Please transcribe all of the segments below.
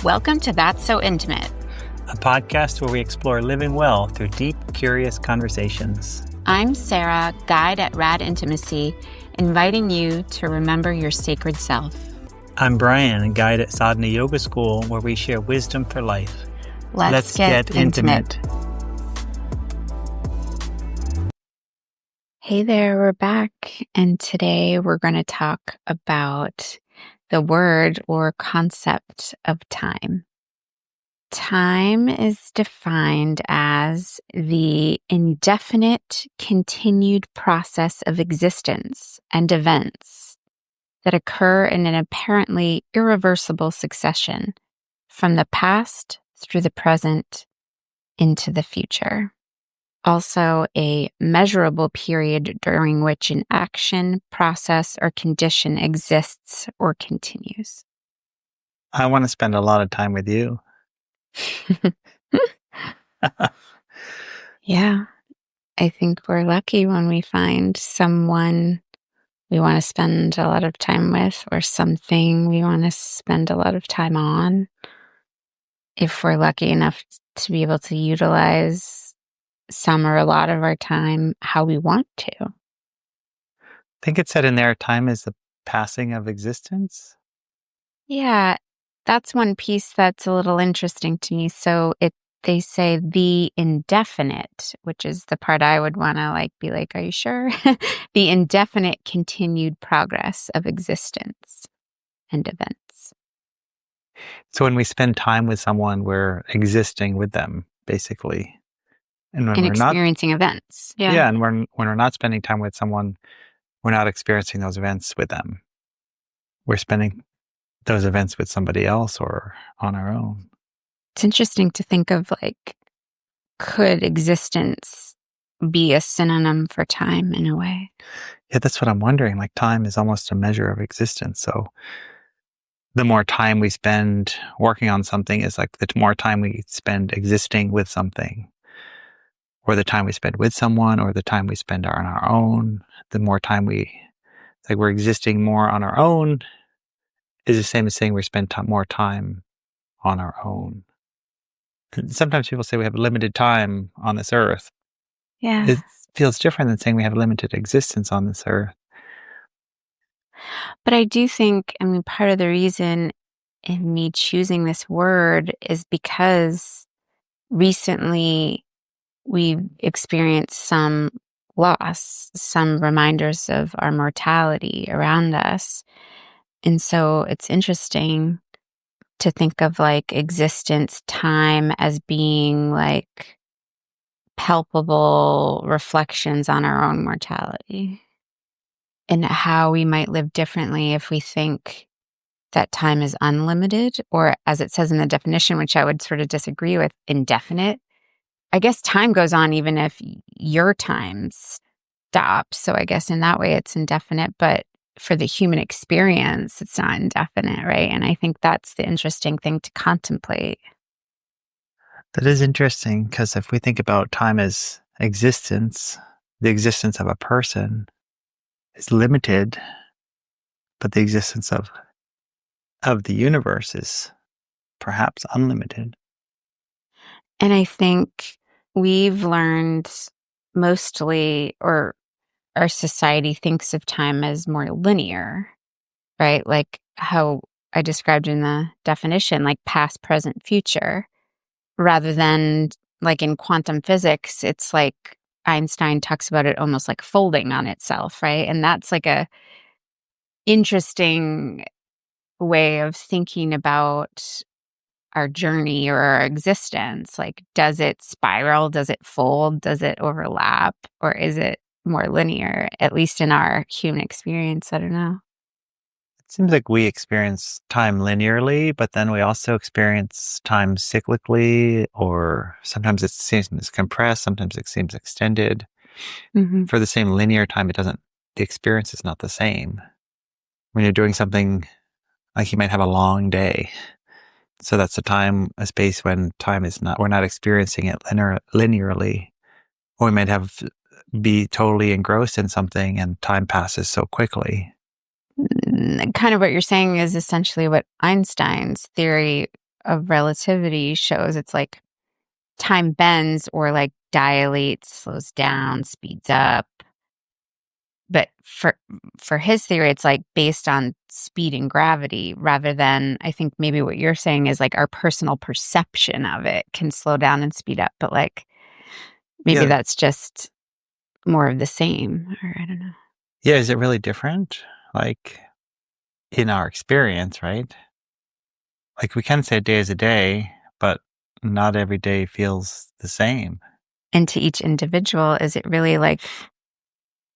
Welcome to That's So Intimate, a podcast where we explore living well through deep, curious conversations. I'm Sarah, guide at Rad Intimacy, inviting you to remember your sacred self. I'm Bryan, a guide at Sadhana Yoga School, where we share wisdom for life. Let's get intimate. Hey there, we're back, and today we're going to talk about the word or concept of time. Time is defined as the indefinite continued process of existence and events that occur in an apparently irreversible succession from the past through the present into the future. Also, a measurable period during which an action, process, or condition exists or continues. I want to spend a lot of time with you. Yeah, I think we're lucky when we find someone we want to spend a lot of time with or something we want to spend a lot of time on. If we're lucky enough to be able to utilize some or a lot of our time how we want to. I think it said in there, time is the passing of existence. Yeah, that's one piece that's a little interesting to me. So they say the indefinite, which is the part I would want to be like, are you sure? The indefinite continued progress of existence and events. So when we spend time with someone, we're existing with them, basically. And when And we're experiencing events. Yeah. and when we're not spending time with someone, we're not experiencing those events with them. We're spending those events with somebody else or on our own. It's interesting to think of could existence be a synonym for time in a way? Yeah, that's what I'm wondering. Time is almost a measure of existence. So the more time we spend working on something is the more time we spend existing with something, or the time we spend with someone, or the time we spend on our own. The more time we're existing more on our own is the same as saying we spend more time on our own. Sometimes people say we have limited time on this earth. Yeah. It feels different than saying we have limited existence on this earth. But I do think, part of the reason in me choosing this word is because recently we've experienced some loss, some reminders of our mortality around us. And so it's interesting to think of existence, time as being palpable reflections on our own mortality and how we might live differently if we think that time is unlimited, or as it says in the definition, which I would sort of disagree with, indefinite. I guess time goes on even if your time stops. So I guess in that way it's indefinite, but for the human experience, it's not indefinite, right? And I think that's the interesting thing to contemplate. That is interesting, because if we think about time as existence, the existence of a person is limited, but the existence of the universe is perhaps unlimited. And I think we've learned mostly, or our society thinks of time as more linear, right? Like how I described in the definition, past, present, future, rather than in quantum physics, it's Einstein talks about it almost like folding on itself, right? And that's a interesting way of thinking about our journey or our existence. Does it spiral? Does it fold? Does it overlap? Or is it more linear, at least in our human experience? I don't know. It seems like we experience time linearly, but then we also experience time cyclically, or sometimes it seems compressed, sometimes it seems extended. Mm-hmm. For the same linear time, the experience is not the same. When you're doing something, you might have a long day. So that's a space when we're not experiencing it linearly. Or we might be totally engrossed in something and time passes so quickly. Kind of what you're saying is essentially what Einstein's theory of relativity shows it's like time bends or like dilates, slows down, speeds up. But for his theory, it's like based on speed and gravity rather than I think maybe what you're saying is like our personal perception of it can slow down and speed up, but like maybe Yeah. that's just more of the same, or I don't know. Yeah. Is it really different? Like in our experience, right? Like we can say a day is a day, but not every day feels the same. And to each individual, is it really like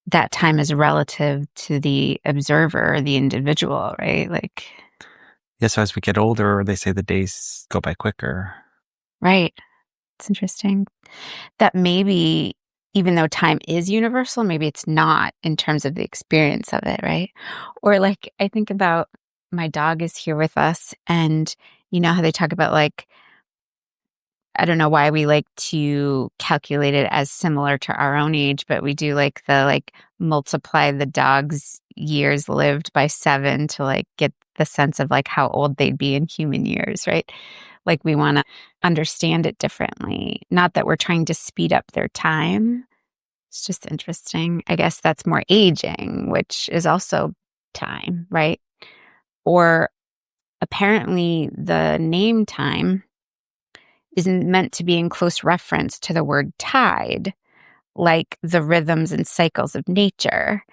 that time is relative to the observer, the individual, right? Like, Yeah. So as we get older, they say the days go by quicker. right. It's interesting that maybe even though time is universal, maybe it's not in terms of the experience of it, right? Or like I think about my dog is here with us and you know how they talk about like I don't know why we like to calculate it as similar to our own age, but we do like the like multiply the dog's years lived by 7 to like get the sense of like how old they'd be in human years, right? Like we want to understand it differently. Not that we're trying to speed up their time. It's just interesting. I guess that's more aging, which is also time, right? Or apparently the name time isn't meant to be in close reference to the word tide, like the rhythms and cycles of nature.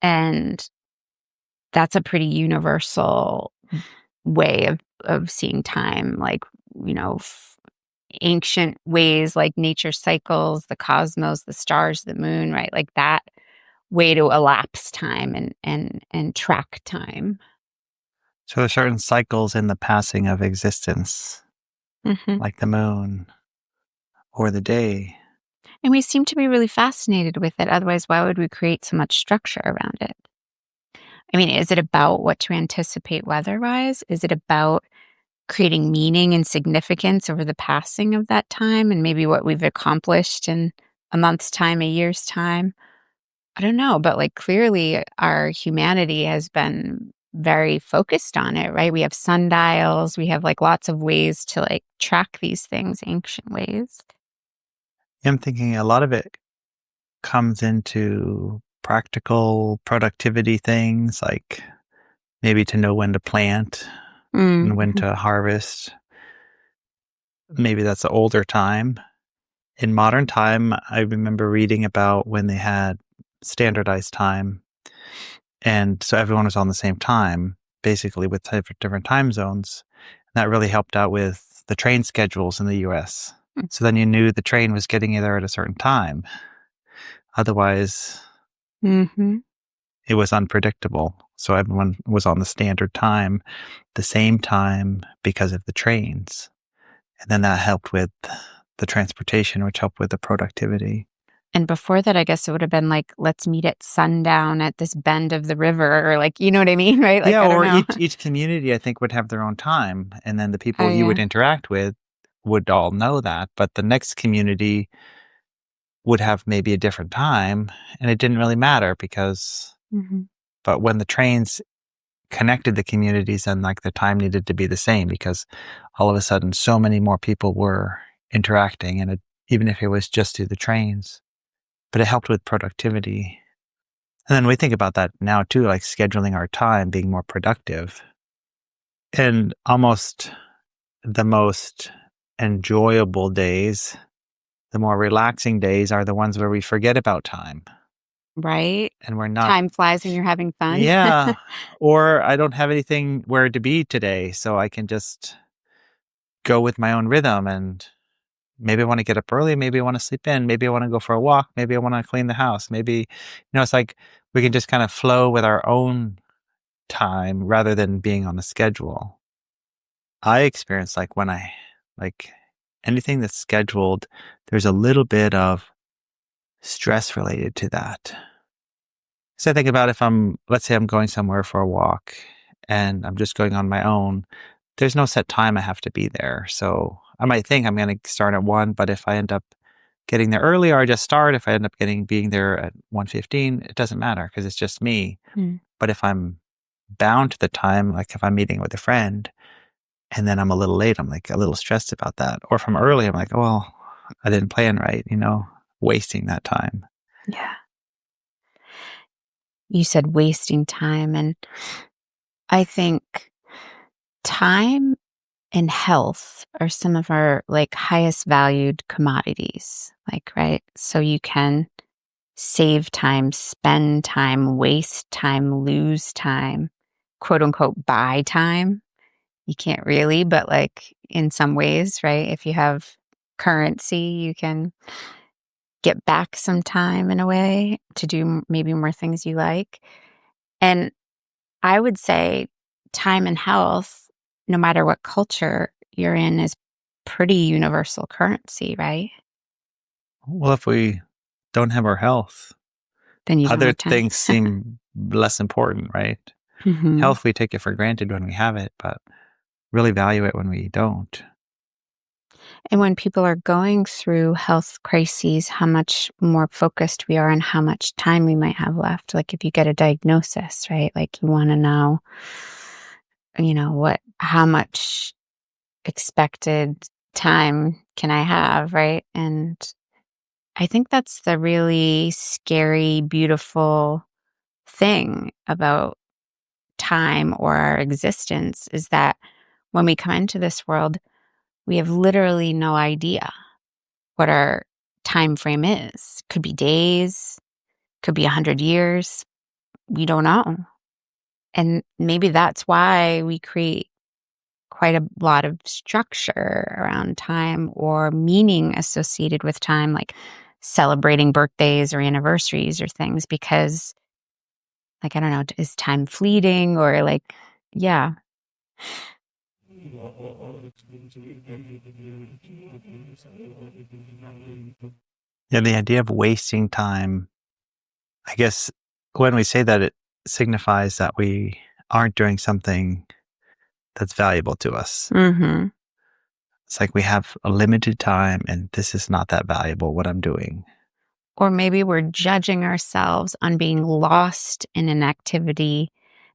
And that's a pretty universal way of seeing time, like, you know, ancient ways like nature cycles, the cosmos, the stars, the moon, right? Like that way to elapse time and track time. So there's certain cycles in the passing of existence, Hmm. like the moon or the day. And we seem to be really fascinated with it. Otherwise, why would we create so much structure around it? I mean, is it about what to anticipate weather-wise? Is it about creating meaning and significance over the passing of that time and maybe what we've accomplished in a month's time, a year's time? I don't know, but like clearly our humanity has been very focused on it, right? We have sundials, we have like lots of ways to like track these things, ancient ways. I'm thinking a lot of it comes into practical productivity things, like maybe to know when to plant and when Mm-hmm. to harvest. Maybe that's an older time. In modern time, I remember reading about when they had standardized time. And so everyone was on the same time, basically with different time zones. That really helped out with the train schedules in the US. So then you knew the train was getting you there at a certain time. Otherwise, Mm-hmm. it was unpredictable. So everyone was on the standard time, the same time because of the trains. And then that helped with the transportation, which helped with the productivity. And before that, I guess it would have been like, let's meet at sundown at this bend of the river, or like, you know what I mean? Right? Like, Yeah, I don't or know. each community I think would have their own time, and then the Oh, people you would yeah. interact with would all know that, but the next community would have maybe a different time, and it didn't really matter because Hmm. but when the trains connected the communities, and like the time needed to be the same because all of a sudden so many more people were interacting, and even if it was just through the trains, but it helped with productivity. And then we think about that now too, like scheduling our time, being more productive, and almost the most enjoyable days, the more relaxing days are the ones where we forget about time Right? and we're not, Time flies when you're having fun. yeah, or I don't have anything where to be today, so I can just go with my own rhythm. And maybe I want to get up early, maybe I want to sleep in, maybe I want to go for a walk, maybe I want to clean the house, maybe, it's like we can just kind of flow with our own time rather than being on a schedule. I experience like when I like anything that's scheduled, there's a little bit of stress related to that. So I think about if let's say I'm going somewhere for a walk and I'm just going on my own, there's no set time I have to be there. So I might think I'm going to start at 1, but if I end up getting there early or I just start, if I end up being there at 1:15, it doesn't matter because it's just me. Mm. But if I'm bound to the time, like if I'm meeting with a friend, and then I'm a little late, I'm like a little stressed about that. Or if I'm early, I'm like, oh, well, I didn't plan right, wasting that time. Yeah. You said wasting time, and I think time and health are some of our like highest valued commodities. Like, right? So you can save time, spend time, waste time, lose time, quote unquote, buy time. You can't really, but like in some ways, right? If you have currency, you can get back some time in a way to do maybe more things you like. And I would say time and health, no matter what culture you're in, is pretty universal currency, right? Well, if we don't have our health, Then you don't other have time. things seem less important, right? Hmm. Health, we take it for granted when we have it, but really value it when we don't. And when people are going through health crises, how much more focused we are on how much time we might have left. Like if you get a diagnosis, right? Like you want to know, how much expected time can I have, right? And I think that's the really scary, beautiful thing about time or our existence is that when we come into this world, we have literally no idea what our time frame is. Could be days, could be 100 years. We don't know. And maybe that's why we create quite a lot of structure around time or meaning associated with time, like celebrating birthdays or anniversaries or things, because, like, I don't know, is time fleeting or like, yeah. Yeah, the idea of wasting time, I guess when we say that, it signifies that we aren't doing something that's valuable to us. Mm-hmm. It's like we have a limited time and this is not that valuable what I'm doing. Or maybe we're judging ourselves on being lost in an activity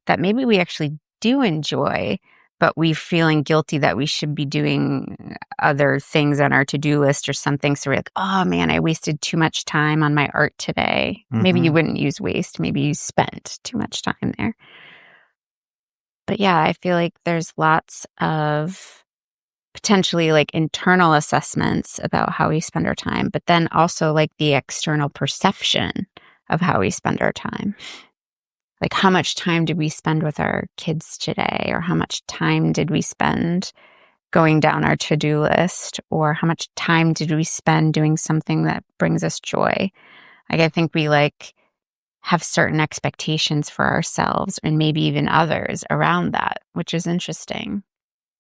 that maybe we actually do enjoy, but we're feeling guilty that we should be doing other things on our to-do list or something. So we're like, oh man, I wasted too much time on my art today. Maybe you Hmm. wouldn't use waste. Maybe you spent too much time there. But yeah, I feel like there's lots of potentially like internal assessments about how we spend our time, but then also like the external perception of how we spend our time. Like how much time did we spend with our kids today? Or how much time did we spend going down our to-do list? Or how much time did we spend doing something that brings us joy? Like I think we like have certain expectations for ourselves and maybe even others around that, which is interesting.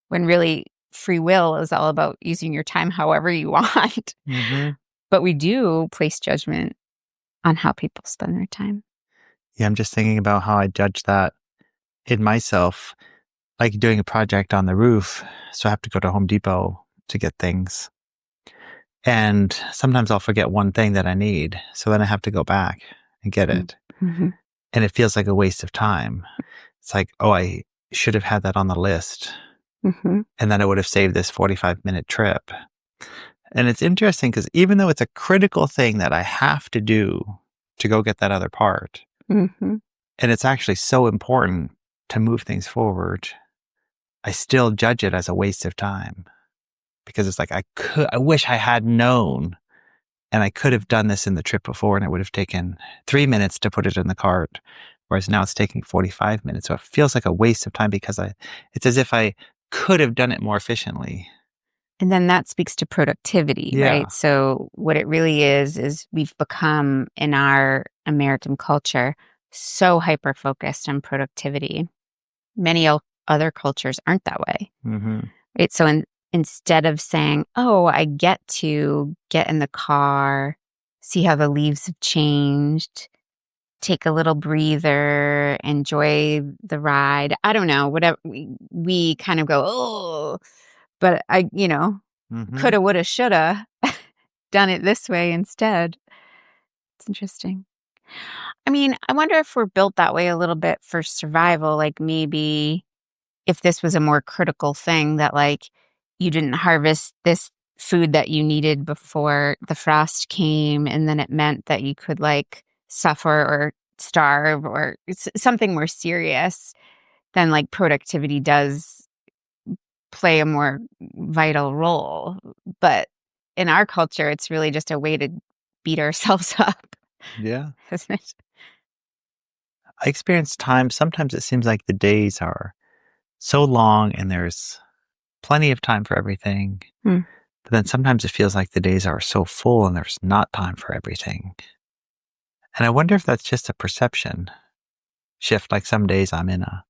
When really free will is all about using your time however you want. Hmm. But we do place judgment on how people spend their time. Yeah, I'm just thinking about how I judge that in myself, like doing a project on the roof. So I have to go to Home Depot to get things. And sometimes I'll forget one thing that I need. So then I have to go back and get it. Mm-hmm. And it feels like a waste of time. It's like, oh, I should have had that on the list. Mm-hmm. And then I would have saved this 45-minute trip. And it's interesting because even though it's a critical thing that I have to do to go get that other part, Mm-hmm. and it's actually so important to move things forward, I still judge it as a waste of time because it's like I wish I had known and I could have done this in the trip before and it would have taken 3 minutes to put it in the cart. Whereas now it's taking 45 minutes. So it feels like a waste of time because it's as if I could have done it more efficiently. And then that speaks to productivity, Yeah. right? So what it really is we've become in our American culture so hyper focused on productivity. Many other cultures aren't that way, Hmm. right? So instead of saying, oh, I get to get in the car, see how the leaves have changed, take a little breather, enjoy the ride. I don't know, whatever we kind of go, oh, but Hmm. coulda, woulda, shoulda done it this way instead. It's interesting. I mean, I wonder if we're built that way a little bit for survival, like maybe if this was a more critical thing that like you didn't harvest this food that you needed before the frost came, and then it meant that you could like suffer or starve or something more serious, then like productivity does play a more vital role. But in our culture, it's really just a way to beat ourselves up, Yeah. isn't it? I experience time. Sometimes it seems like the days are so long and there's plenty of time for everything. Hmm. But then sometimes it feels like the days are so full and there's not time for everything. And I wonder if that's just a perception shift. Like some days I'm in a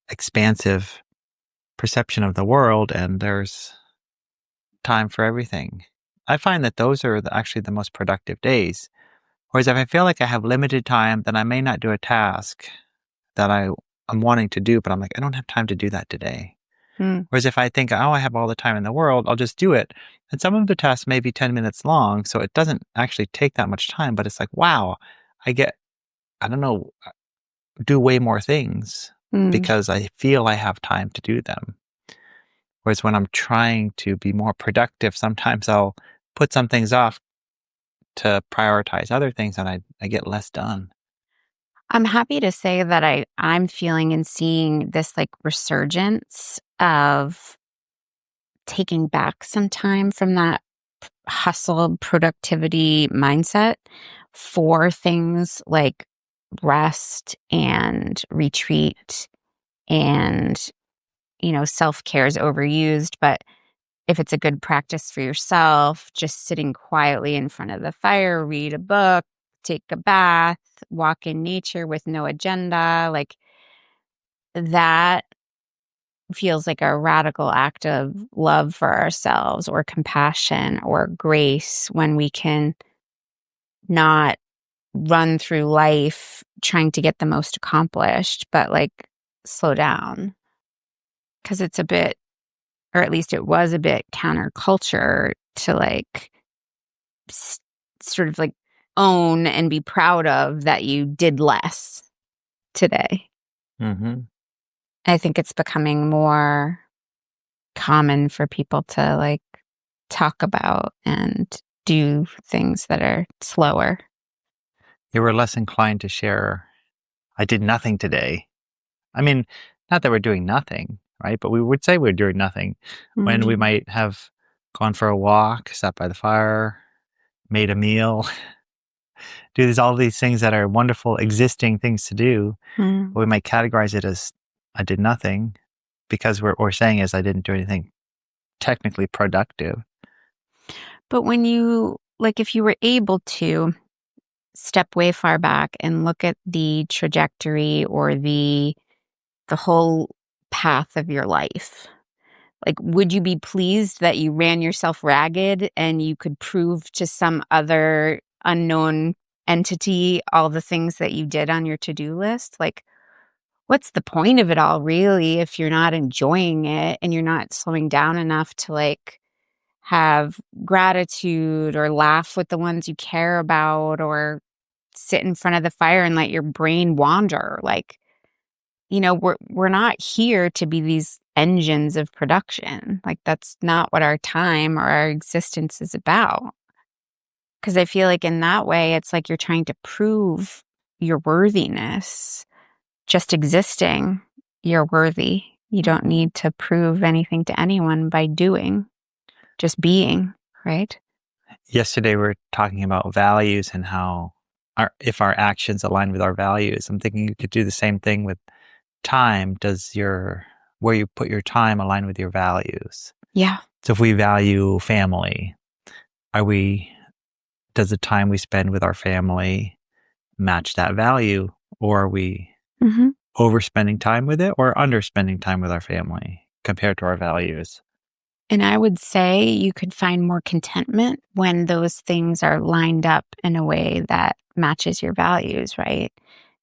expansive perception of the world and there's time for everything. I find that those are actually the most productive days. Whereas if I feel like I have limited time, then I may not do a task that I'm wanting to do, but I'm like, I don't have time to do that today. Hmm. Whereas if I think, oh, I have all the time in the world, I'll just do it. And some of the tasks may be 10 minutes long, so it doesn't actually take that much time, but it's like, wow, I get, I don't know, do way more things Hmm. because I feel I have time to do them. Whereas when I'm trying to be more productive, sometimes I'll put some things off to prioritize other things and I get less done. I'm happy to say that I'm feeling and seeing this like resurgence of taking back some time from that hustle productivity mindset for things like rest and retreat and self-care is overused, but if it's a good practice for yourself, just sitting quietly in front of the fire, read a book, take a bath, walk in nature with no agenda, like that feels like a radical act of love for ourselves or compassion or grace when we can not run through life trying to get the most accomplished, but like slow down. Because it's a bit, or at least it was a bit counterculture to like s- sort of like own and be proud of that you did less today. Hmm. I think it's becoming more common for people to like talk about and do things that are slower. You were less inclined to share, I did nothing today. I mean, not that we're doing nothing, right? But we would say we're doing nothing when we Mm, might have gone for a walk, sat by the fire, made a meal, do all these things that are wonderful existing things to do. mm. But we might categorize it as I did nothing because what we're saying is I didn't do anything technically productive. But when you, like, if you were able to step way far back and look at the trajectory or the whole path of your life, like, would you be pleased that you ran yourself ragged and you could prove to some other unknown entity all the things that you did on your to-do list? Like, what's the point of it all, really, if you're not enjoying it and you're not slowing down enough to, like, have gratitude or laugh with the ones you care about or sit in front of the fire and let your brain wander? Like, we're not here to be these engines of production. Like, that's not what our time or our existence is about. Because I feel like in that way, it's like you're trying to prove your worthiness. Just existing, you're worthy. You don't need to prove anything to anyone by doing, just being, right? Yesterday, we were talking about values and how if our actions align with our values. I'm thinking you could do the same thing with time. Does where you put your time align with your values? Yeah. So if we value family, are we does the time we spend with our family match that value? Or are we Hmm. overspending time with it or underspending time with our family compared to our values? And I would say you could find more contentment when those things are lined up in a way that matches your values, right?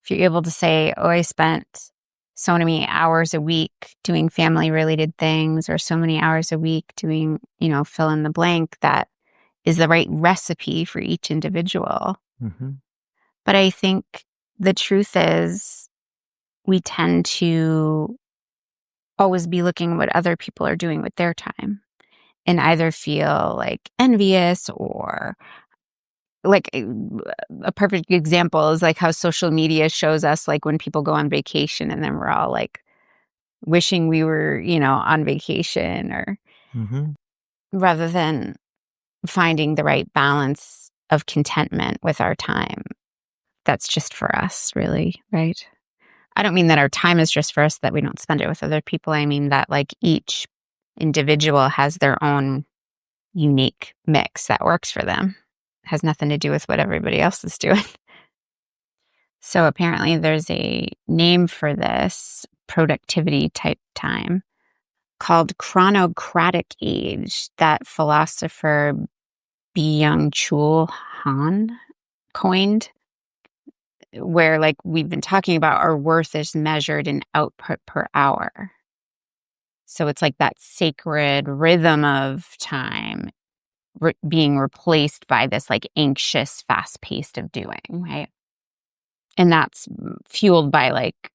If you're able to say, oh, I spent so many hours a week doing family related things, or so many hours a week doing, fill in the blank, that is the right recipe for each individual. Hmm. But I think the truth is we tend to always be looking what other people are doing with their time and either feel like envious or like a perfect example is like how social media shows us like when people go on vacation and then we're all like wishing we were, on vacation or Hmm. rather than finding the right balance of contentment with our time. That's just for us, really, right? I don't mean that our time is just for us, that we don't spend it with other people. I mean that like each individual has their own unique mix that works for them. It has nothing to do with what everybody else is doing. So apparently there's a name for this productivity type time called chronocratic age that philosopher Byung-Chul Han coined, where like we've been talking about our worth is measured in output per hour. So it's like that sacred rhythm of time being replaced by this like anxious, fast paced of doing, right? And that's fueled by like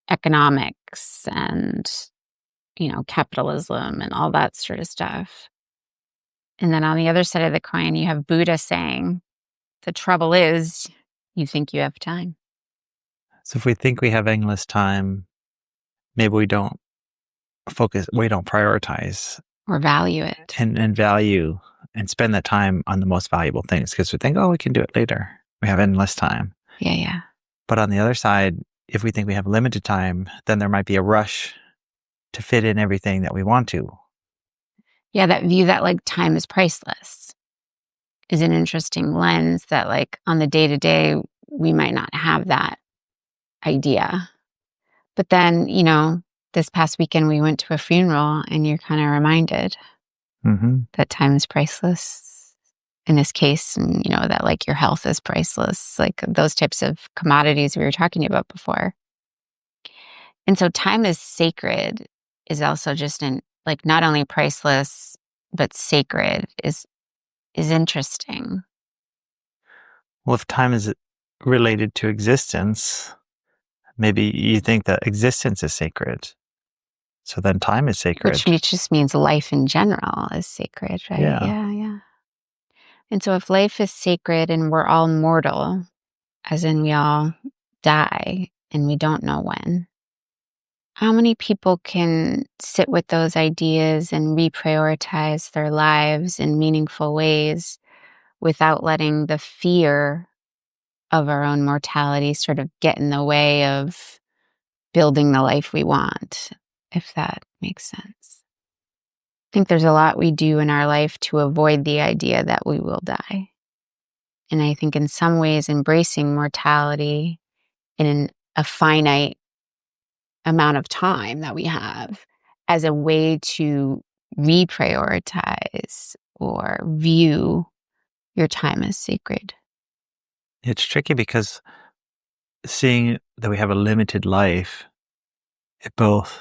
economics and, capitalism and all that sort of stuff. And then on the other side of the coin, you have Buddha saying, the trouble is you think you have time So if we think we have endless time, maybe we don't prioritize or value it. and value and spend that time on the most valuable things because we think, oh, we can do it later. We have endless time. Yeah, yeah. But on the other side, if we think we have limited time, then there might be a rush to fit in everything that we want to. Yeah, that view that like time is priceless is an interesting lens that like on the day to day, we might not have that idea. But then, this past weekend we went to a funeral and you're kind of reminded Mm-hmm. that time is priceless in this case, and that like your health is priceless, like those types of commodities we were talking about before. And so time is sacred is also just like not only priceless but sacred is interesting. Well, if time is related to existence, maybe you think that existence is sacred. So then time is Which sacred. just means life in general is sacred, right? Yeah. Yeah, yeah. And so if life is sacred and we're all mortal, as in we all die and we don't know when, how many people can sit with those ideas and reprioritize their lives in meaningful ways without letting the fear of our own mortality sort of get in the way of building the life we want, if that makes sense? I think there's a lot we do in our life to avoid the idea that we will die. And I think in some ways, embracing mortality in a finite amount of time that we have as a way to reprioritize or view your time as sacred. It's tricky because seeing that we have a limited life, it both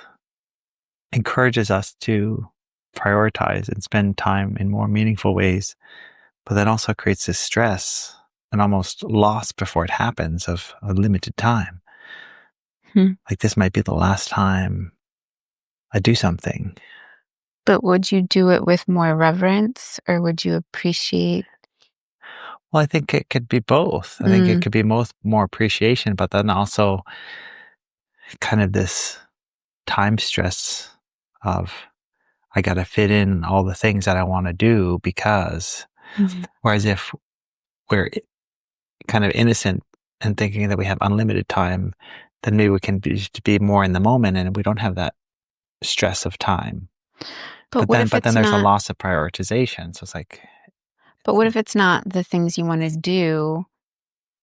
encourages us to prioritize and spend time in more meaningful ways, but then also creates this stress and almost loss before it happens of a limited time. Hmm. Like this might be the last time I do something. But would you do it with more reverence or would you appreciate? Well, I think it could be both. I think it could be more appreciation, but then also kind of this time stress of I got to fit in all the things that I want to do because, Mhm. whereas if we're kind of innocent and thinking that we have unlimited time, then maybe we can be more in the moment and we don't have that stress of time. But what if But then it's there's a not? loss of prioritization. So it's like, But what if it's not the things you want to do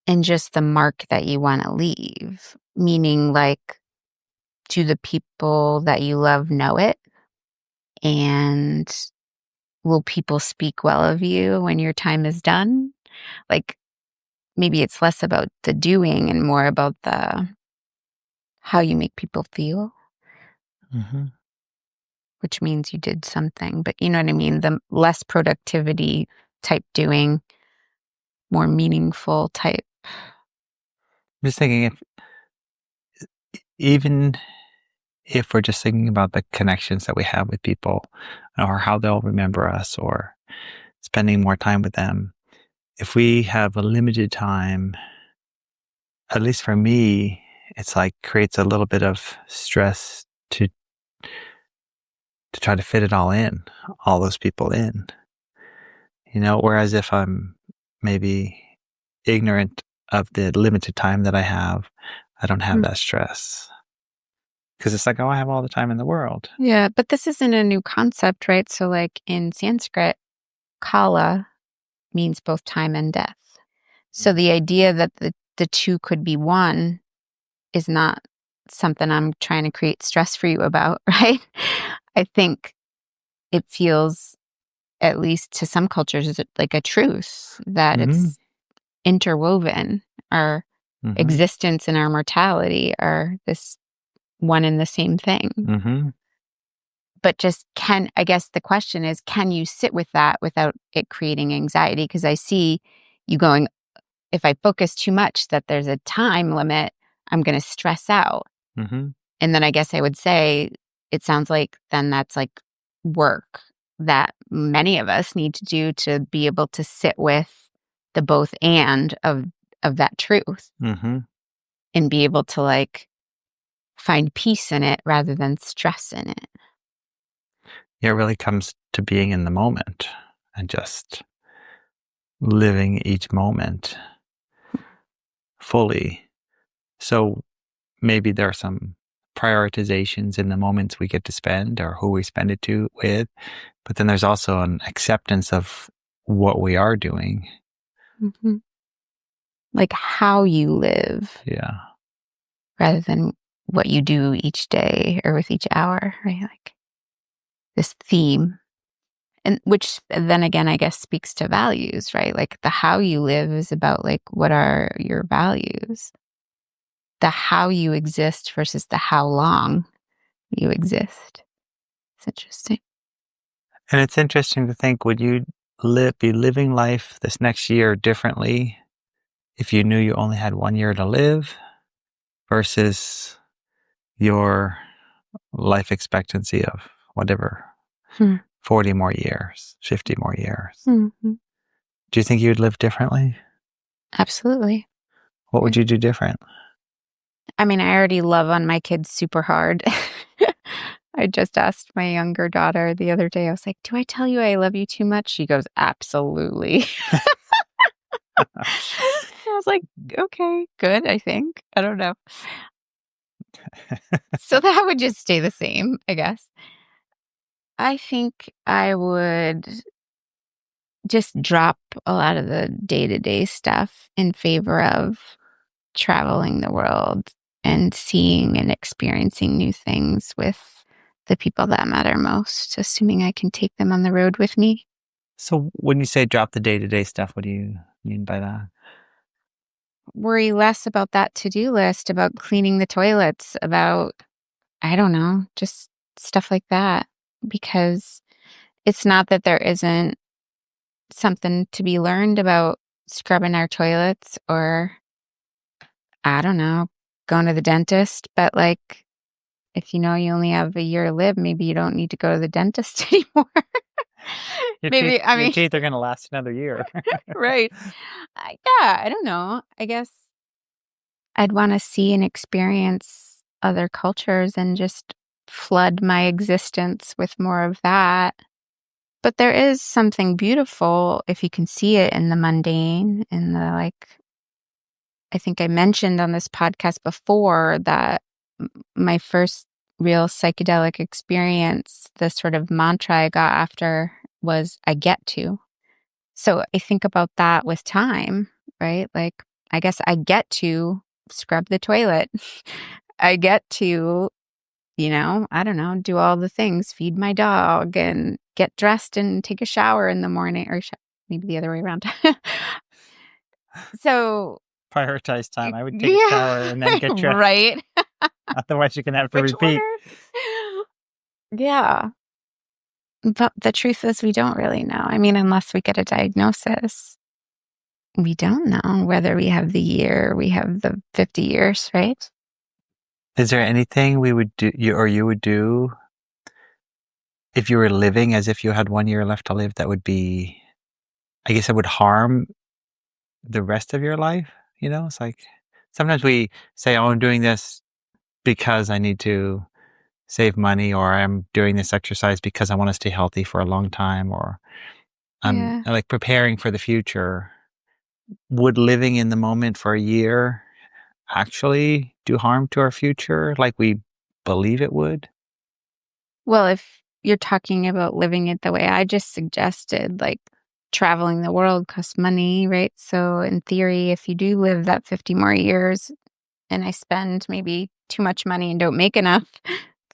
and just the mark that you want to leave? Meaning, like, do the people that you love know it? And will people speak well of you when your time is done? Like, maybe it's less about the doing and more about the how you make people feel, mm-hmm. which means you did something. But you know what I mean? The less productivity type doing, more meaningful type. I'm just thinking if even if we're just thinking about the connections that we have with people or how they'll remember us or spending more time with them, if we have a limited time, at least for me, it's like creates a little bit of stress to try to fit it all in, all those people in. Whereas if I'm maybe ignorant of the limited time that I have, I don't have Mm. that stress. Because it's like, oh, I have all the time in the world. Yeah, but this isn't a new concept, right? So like in Sanskrit, kala means both time and death. So the idea that the two could be one is not something I'm trying to create stress for you about, right? I think it feels, at least to some cultures, is like a truth that Mm-hmm. it's interwoven. Our Mm-hmm. existence and our mortality are this one and the same thing. Mm-hmm. But I guess the question is, can you sit with that without it creating anxiety? Because I see you going, if I focus too much that there's a time limit, I'm going to stress out. Mm-hmm. And then I guess I would say, it sounds like then that's like work that many of us need to do to be able to sit with the both and of that truth Mm-hmm. and be able to like find peace in it rather than stress in it. It really comes to being in the moment and just living each moment fully. So maybe there are some prioritizations in the moments we get to spend or who we spend it with, but then there's also an acceptance of what we are doing. Mm-hmm. Like how you live Yeah. rather than what you do each day or with each hour, right? Like this theme. And which then again, I guess speaks to values, right? Like the how you live is about like, what are your values? The how you exist versus the how long you exist. It's interesting. And it's interesting to think, would you be living life this next year differently if you knew you only had 1 year to live versus your life expectancy of whatever, Hmm. 40 more years, 50 more years? Mm-hmm. Do you think you'd live differently? Absolutely. What Yeah. would you do different? I mean, I already love on my kids super hard. I just asked my younger daughter the other day, I was like, do I tell you I love you too much? She goes, absolutely. I was like, okay, good, I think. I don't know. So that would just stay the same, I guess. I think I would just drop a lot of the day-to-day stuff in favor of traveling the world and seeing and experiencing new things with the people that matter most, assuming I can take them on the road with me. So when you say drop the day-to-day stuff, what do you mean by that? Worry less about that to-do list, about cleaning the toilets, about, I don't know, just stuff like that. Because it's not that there isn't something to be learned about scrubbing our toilets or, I don't know, going to the dentist, but like, if you know you only have a year to live, maybe you don't need to go to the dentist anymore. Maybe, I Your mean, teeth are going to last another year. right. Yeah, I don't know. I guess I'd want to see and experience other cultures and just flood my existence with more of that. But there is something beautiful if you can see it in the mundane, in the like, I think I mentioned on this podcast before that my first real psychedelic experience, the sort of mantra I got after was, I get to. So I think about that with time, right? Like, I guess I get to scrub the toilet. I get to, I don't know, do all the things, feed my dog and get dressed and take a shower in the morning, or maybe the other way around. So, Prioritize time. I would take a shower yeah, and then get dressed. right. Otherwise, you're going to have to Which repeat. order? Yeah. But the truth is, we don't really know. I mean, unless we get a diagnosis, we don't know whether we have the year, we have the 50 years, right? Is there anything we would do, you would do if you were living as if you had 1 year left to live that would be, I guess, it would harm the rest of your life? It's like sometimes we say, "Oh, I'm doing this because I need to save money," or "I'm doing this exercise because I want to stay healthy for a long time," or "I'm Yeah. like preparing for the future." Would living in the moment for a year actually do harm to our future like we believe it would? Well, if you're talking about living it the way I just suggested, like traveling the world costs money, right? So, in theory, if you do live that 50 more years and I spend maybe too much money and don't make enough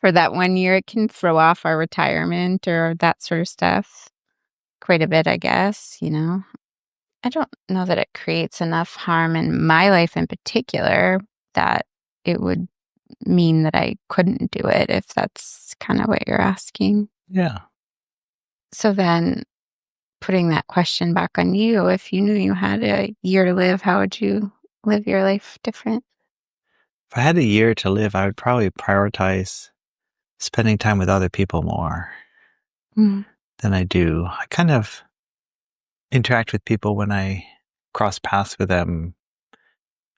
for that 1 year, it can throw off our retirement or that sort of stuff quite a bit, I guess. I don't know that it creates enough harm in my life in particular that it would mean that I couldn't do it, if that's kind of what you're asking. Yeah. So then putting that question back on you, if you knew you had a year to live, how would you live your life different? If I had a year to live, I would probably prioritize spending time with other people more Mm, than I do. I kind of interact with people when I cross paths with them,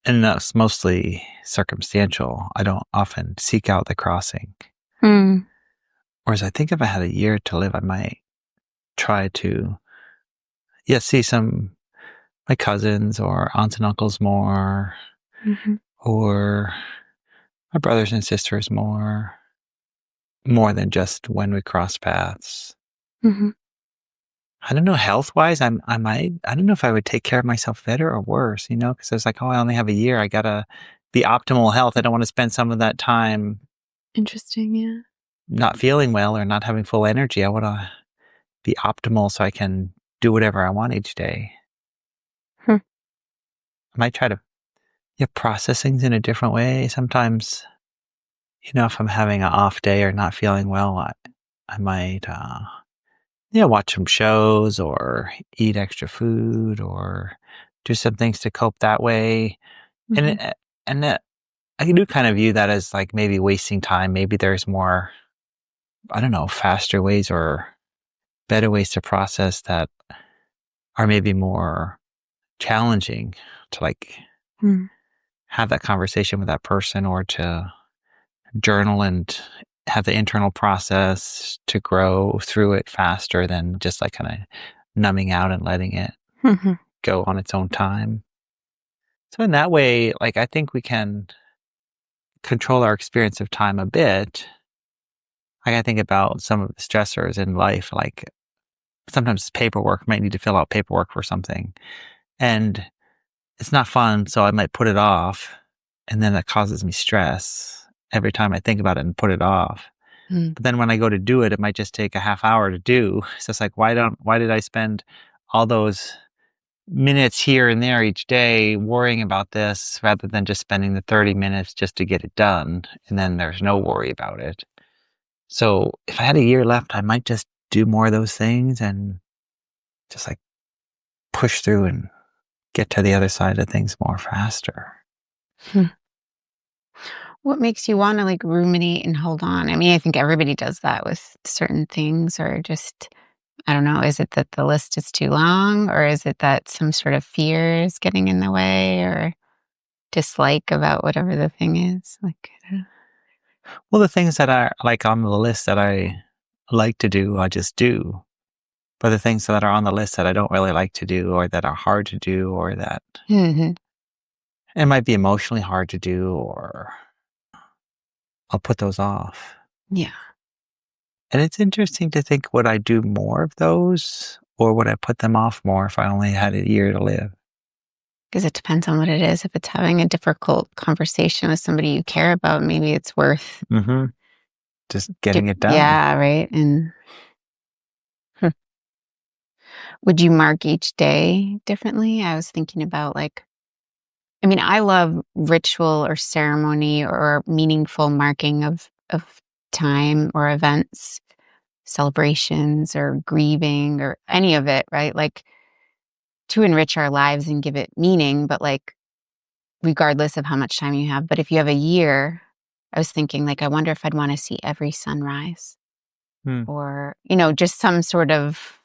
and that's mostly circumstantial. I don't often seek out the crossing. mm, Whereas I think if I had a year to live, I might try to, yeah, see some my cousins or aunts and uncles more, mhm, or my brothers and sisters more than just when we cross paths. mhm. I don't know, health-wise, I don't know if I would take care of myself better or worse, because it's like, "Oh, I only have a year. I gotta be optimal health." I don't wanna spend some of that time Interesting, yeah. not feeling well or not having full energy. I wanna be optimal so I can do whatever I want each day. Hmm, I might try to, yeah, process things in a different way. Sometimes, if I'm having an off day or not feeling well, I might, yeah, watch some shows or eat extra food or do some things to cope that way. And mhm, it, and that I do kind of view that as like maybe wasting time. Maybe there's more, I don't know, faster ways or better ways to process that are maybe more challenging to like mm, have that conversation with that person or to journal and have the internal process to grow through it faster than just like kind of numbing out and letting it mhm, go on its own time. So in that way, like I think we can control our experience of time a bit. Like I think about some of the stressors in life, like sometimes paperwork, might need to fill out paperwork for something. And it's not fun, so I might put it off. And then that causes me stress every time I think about it and put it off. mm, But then when I go to do it, it might just take a half hour to do. So it's like, why did I spend all those minutes here and there each day worrying about this rather than just spending the 30 minutes just to get it done? And then there's no worry about it. So if I had a year left, I might just do more of those things and just like push through and get to the other side of things more faster. hmm. What makes you wanna, like, ruminate and hold on? I mean, I think everybody does that with certain things or just I don't know, is it that the list is too long, or is it that some sort of fear is getting in the way or dislike about whatever the thing is? Like, I don't know. Well, the things that are like on the list that I like to do, I just do. But the things that are on the list that I don't really like to do or that are hard to do or that Mhm. it might be emotionally hard to do or I'll put those off. Yeah, And it's interesting to think, would I do more of those or would I put them off more if I only had a year to live? because it depends on what it is. If it's having a difficult conversation with somebody you care about, maybe it's worth Hmm. Just getting it done. yeah, right? And hmm, would you mark each day differently? I was thinking about, like I mean, I love ritual or ceremony or meaningful marking of time or events, celebrations or grieving or any of it, right? Like to enrich our lives and give it meaning, but like regardless of how much time you have. But if you have a year, I was thinking, like, I wonder if I'd want to see every sunrise Hmm. or, just some sort of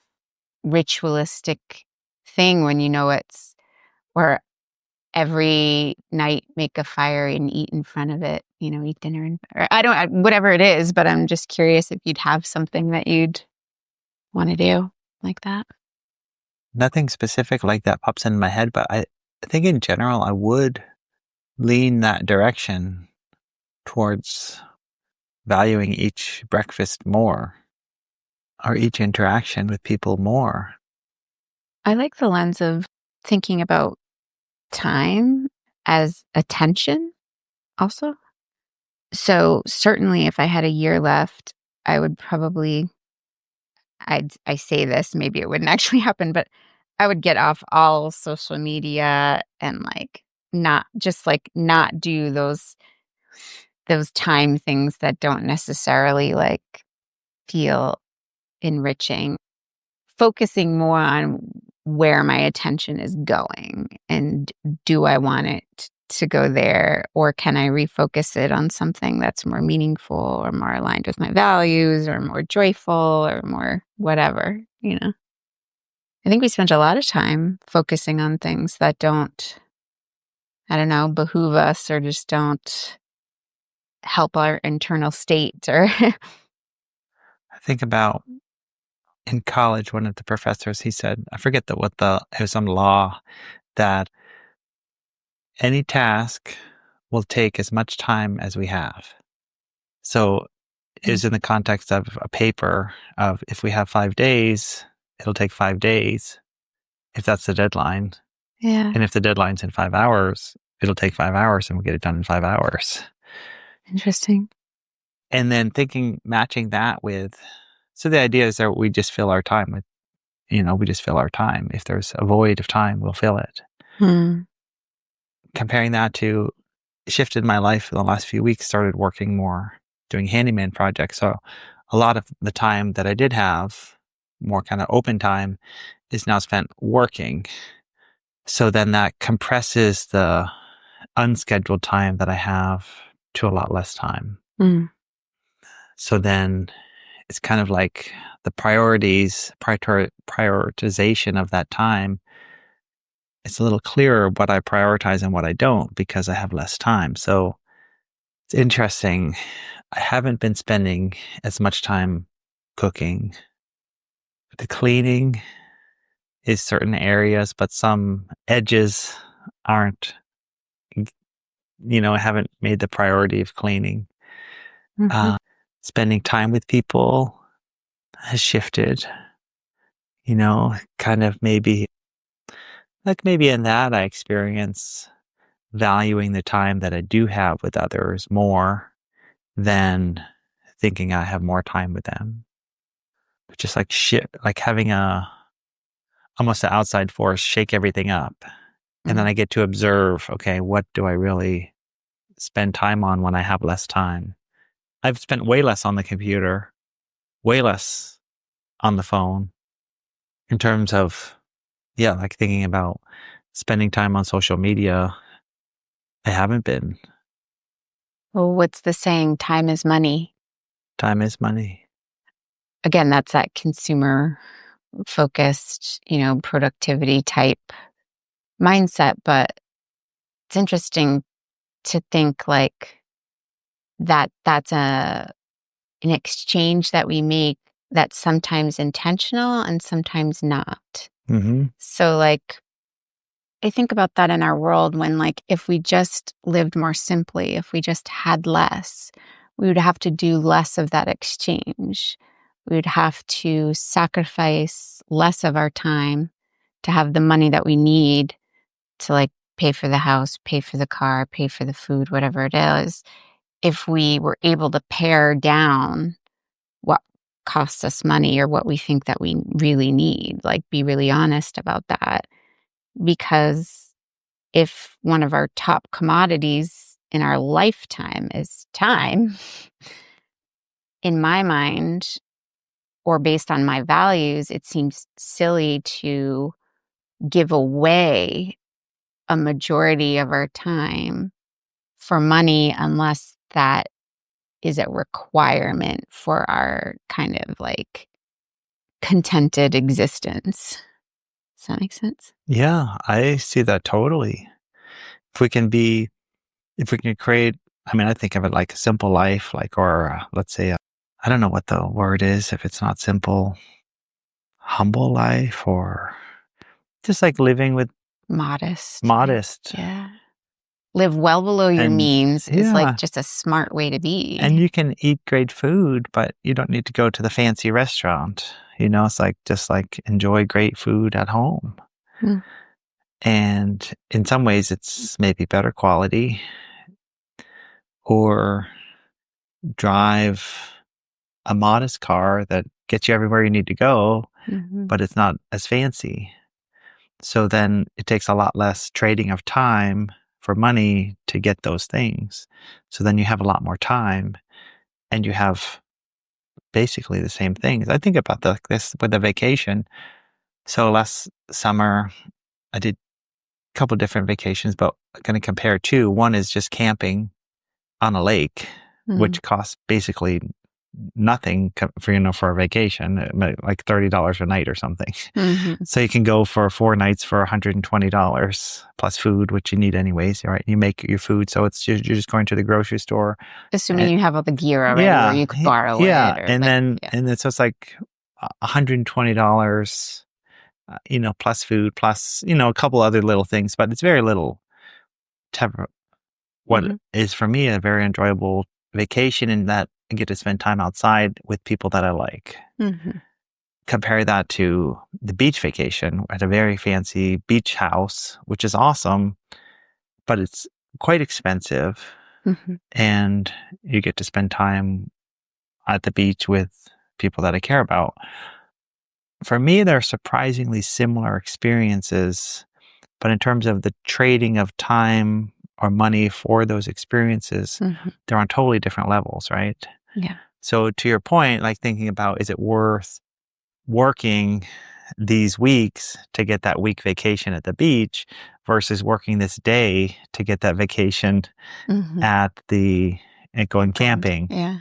ritualistic thing when it's, or every night make a fire and eat in front of it, eat dinner or whatever it is, but I'm just curious if you'd have something that you'd want to do like that. Nothing specific like that pops in my head, but I think in general I would lean that direction towards valuing each breakfast more or each interaction with people more. I like the lens of thinking about time as attention also. So certainly if I had a year left, I would probably I say this, maybe it wouldn't actually happen, but I would get off all social media and not do those time things that don't necessarily feel enriching, focusing more on where my attention is going and do I want it to go there or can I refocus it on something that's more meaningful or more aligned with my values or more joyful or more whatever. I think we spend a lot of time focusing on things that don't, I don't know, behoove us or just don't help our internal state or I think about in college, one of the professors, he said, I forget it was some law that any task will take as much time as we have. So is in the context of a paper of if we have 5 days, it'll take 5 days if that's the deadline. yeah, And if the deadline's in 5 hours, it'll take 5 hours and we'll get it done in 5 hours. interesting. And then matching that with, so the idea is that we just fill our time with, we just fill our time. If there's a void of time, we'll fill it. Hmm. Comparing that to shifted my life in the last few weeks, started working more, doing handyman projects. So a lot of the time that I did have, more kind of open time, is now spent working. So then that compresses the unscheduled time that I have to a lot less time. Mm. So then it's kind of like the prioritization of that time. It's a little clearer what I prioritize and what I don't because I have less time. So it's interesting. I haven't been spending as much time cooking. The cleaning is certain areas, but some edges aren't, I haven't made the priority of cleaning. Mhm. Spending time with people has shifted, kind of maybe in that I experience valuing the time that I do have with others more than thinking I have more time with them. Just like shit, like having almost an outside force shake everything up. And then Mm. I get to observe, okay, what do I really spend time on when I have less time? I've spent way less on the computer, way less on the phone in terms of, yeah, like thinking about spending time on social media. I haven't been. Well, what's the saying? Time is money. Time is money. Again, that's that consumer focused, productivity type mindset. But it's interesting to think that's an exchange that we make that's sometimes intentional and sometimes not. Mm-hmm. So I think about that in our world when if we just lived more simply, if we just had less, we would have to do less of that exchange. We would have to sacrifice less of our time to have the money that we need to pay for the house, pay for the car, pay for the food, whatever it is. If we were able to pare down what costs us money or what we think that we really need, be really honest about that. Because if one of our top commodities in our lifetime is time, in my mind, or based on my values, it seems silly to give away a majority of our time for money unless that is a requirement for our kind of like contented existence. Does that make sense? Yeah, I see that totally. If we can be, if we can create, I mean, I think of it like a simple life, like, or let's say, I don't know what the word is if it's not simple, humble life, or just like living with Modest. modest. Yeah. Live well below your And means is like yeah, just a smart way to and be. you can eat great food, but you don't need to go to the fancy restaurant. It's like just like enjoy great food at home. Mm, And in some ways, it's maybe better quality, or drive a modest car that gets you everywhere you need to go, mhm, but it's not as fancy. So then it takes a lot less trading of time for money to get those things. So then you have a lot more time and you have basically the same things. I think about this with a vacation. So last summer, I did a couple different vacations, but I'm going to compare two. One is just camping on a lake, mm, which costs basically nothing for a vacation, like $30 a night or something. mhm. So you can go for 4 nights for $120 plus food, which you need anyways, right? You make your food, so you're just going to the grocery store. Assuming And you have all the gear already or yeah, you could borrow yeah, it or and like, then yeah. so it's like $120, plus food, plus a couple other little things, but it's very little to what Mhm, is for me a very enjoyable vacation, in that I get to spend time outside with people that I like. mhm, Compare that to the beach vacation at a very fancy beach house, which is awesome, but it's quite expensive. mhm, And you get to spend time at the beach with people that I care about. For me, they're surprisingly similar experiences, but in terms of the trading of time or money for those experiences, mhm. they're on totally different levels, right? Yeah. So to your point, like thinking about, is it worth working these weeks to get that week vacation at the beach versus working this day to get that vacation Mhm. at going camping? Yeah.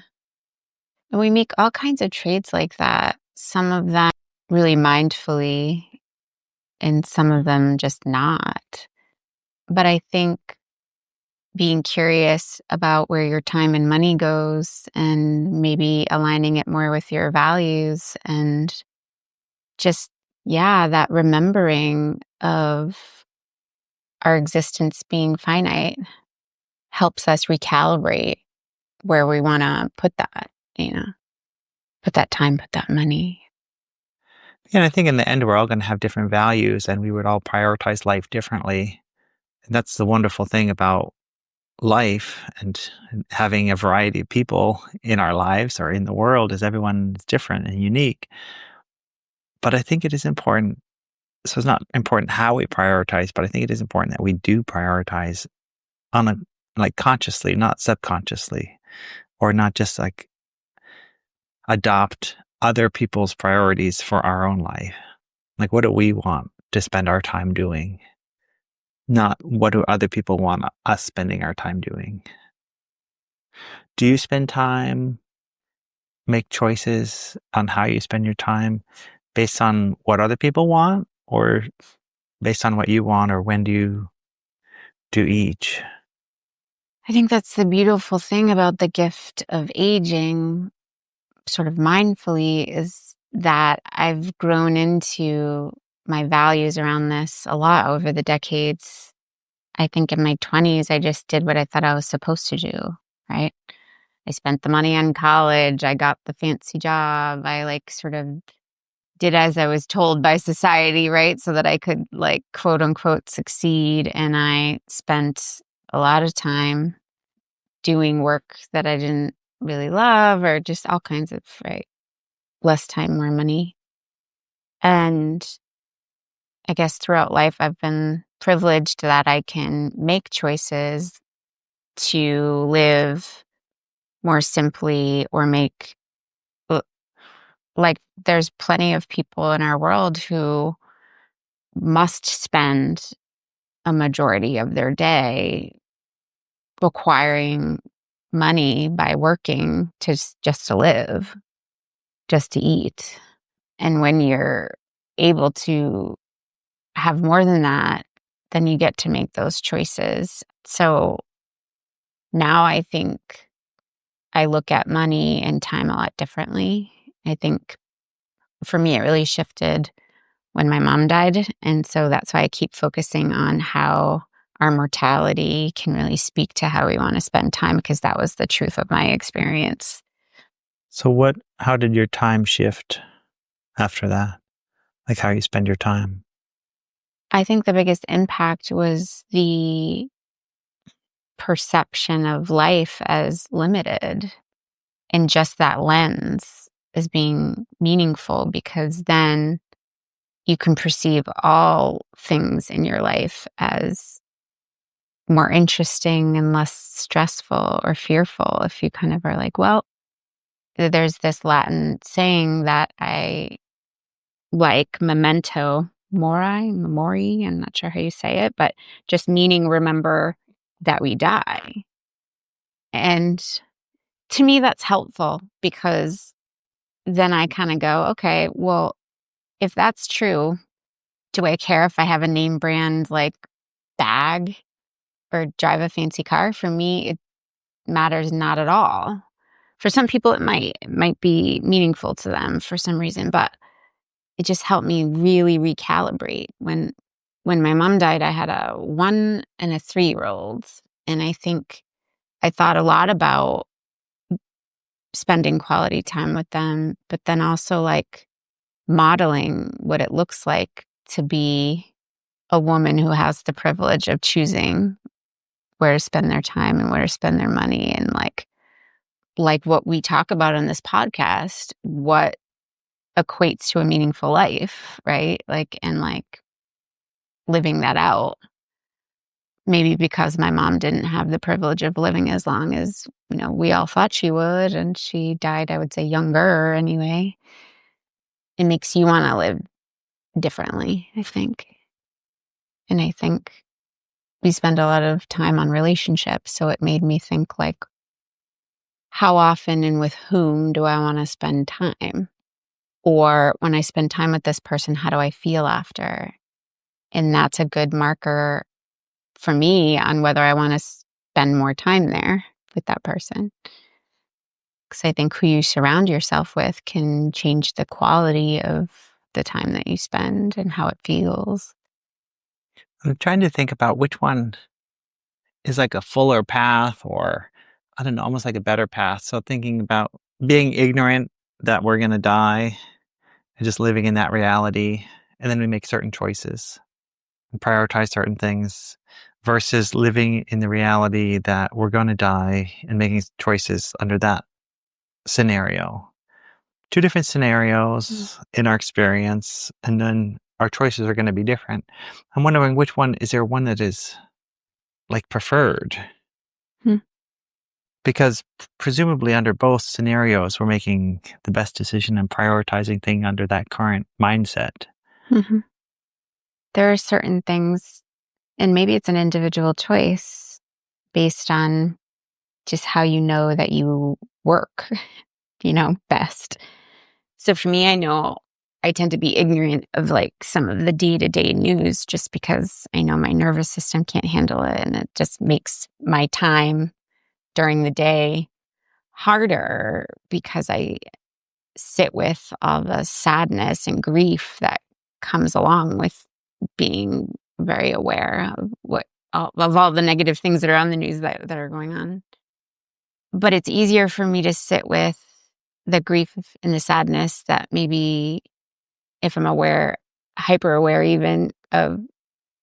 And we make all kinds of trades like that. Some of them really mindfully and some of them just not. But I think being curious about where your time and money goes and maybe aligning it more with your values and just, yeah, that remembering of our existence being finite helps us recalibrate where we want to put that, you know, put that time, put that money. And I think in the end, we're all going to have different values and we would all prioritize life differently. And that's the wonderful thing about life, and having a variety of people in our lives or in the world, is everyone is different and unique. But I think it is important. So it's not important how we prioritize, but I think it is important that we do prioritize on a, like, consciously, not subconsciously, or not just like adopt other people's priorities for our own life. Like, what do we want to spend our time doing? Not what do other people want us spending our time doing. Do you spend time, make choices on how you spend your time based on what other people want, or based on what you want, or when do you do each? I think that's the beautiful thing about the gift of aging, sort of mindfully, is that I've grown into my values around this a lot over the decades. I think in my 20s, I just did what I thought I was supposed to do, right? I spent the money on college. I got the fancy job. I like sort of did as I was told by society, right? So that I could like quote unquote succeed. And I spent a lot of time doing work that I didn't really love or just all kinds of, right? Less time, more money. And I guess throughout life, I've been privileged that I can make choices to live more simply or make l- like there's plenty of people in our world who must spend a majority of their day requiring money by working just to live, just to eat. And when you're able to have more than that, then you get to make those choices. So now I think I look at money and time a lot differently. I think for me, it really shifted when my mom died. And so that's why I keep focusing on how our mortality can really speak to how we want to spend time, because that was the truth of my experience. So how did your time shift after that? Like how you spend your time? I think the biggest impact was the perception of life as limited, and just that lens as being meaningful, because then you can perceive all things in your life as more interesting and less stressful or fearful. If you kind of are like, well, there's this Latin saying that I like, memento mori, I'm not sure how you say it, but just meaning remember that we die. And to me, that's helpful, because then I kind of go, okay, well, if that's true, do I care if I have a name brand like bag or drive a fancy car? For me, it matters not at all. For some people, it might be meaningful to them for some reason, but it just helped me really recalibrate. When my mom died, I had a 1 and a 3-year-old, and I think I thought a lot about spending quality time with them, but then also like modeling what it looks like to be a woman who has the privilege of choosing where to spend their time and where to spend their money, and like what we talk about in this podcast, what equates to a meaningful life, right? And living that out. Maybe because my mom didn't have the privilege of living as long as, we all thought she would, and she died, I would say, younger anyway. It makes you want to live differently, I think. And I think we spend a lot of time on relationships, so it made me think, like, how often and with whom do I want to spend time? Or when I spend time with this person, how do I feel after? And that's a good marker for me on whether I want to spend more time there with that person. Because I think who you surround yourself with can change the quality of the time that you spend and how it feels. I'm trying to think about which one is like a fuller path, or I don't know, almost like a better path. So thinking about being ignorant that we're going to die and just living in that reality. And then we make certain choices and prioritize certain things, versus living in the reality that we're going to die and making choices under that scenario. Two different scenarios in our experience, and then our choices are going to be different. I'm wondering which one, is there one that is like preferred? Hmm. Because presumably under both scenarios, we're making the best decision and prioritizing thing under that current mindset. Mm-hmm. There are certain things, and maybe it's an individual choice based on just how you know that you work, best. So for me, I know I tend to be ignorant of like some of the day-to-day news, just because I know my nervous system can't handle it, and it just makes my time during the day harder, because I sit with all the sadness and grief that comes along with being very aware of of all the negative things that are on the news that are going on. But it's easier for me to sit with the grief and the sadness that maybe, if I'm hyper aware even of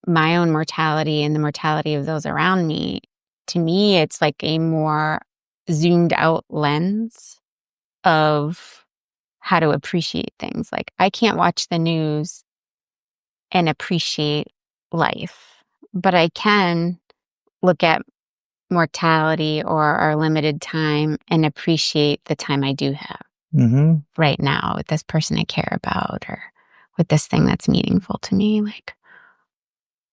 my own mortality and the mortality of those around me. To me, it's like a more zoomed out lens of how to appreciate things. Like, I can't watch the news and appreciate life, but I can look at mortality or our limited time and appreciate the time I do have right now with this person I care about, or with this thing that's meaningful to me.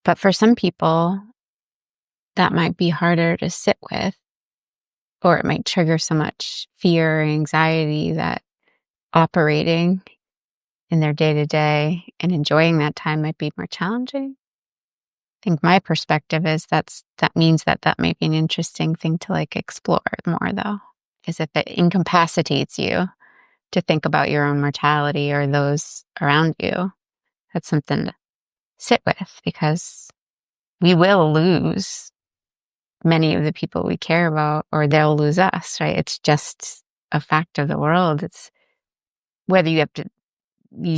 But for some people, that might be harder to sit with. or it might trigger so much fear or anxiety that operating in their day-to-day and enjoying that time might be more challenging. I think my perspective is that means that might be an interesting thing to like explore more, though, is if it incapacitates you to think about your own mortality or those around you. That's something to sit with, because we will lose many of the people we care about, or they'll lose us, right? It's just a fact of the world. It's whether you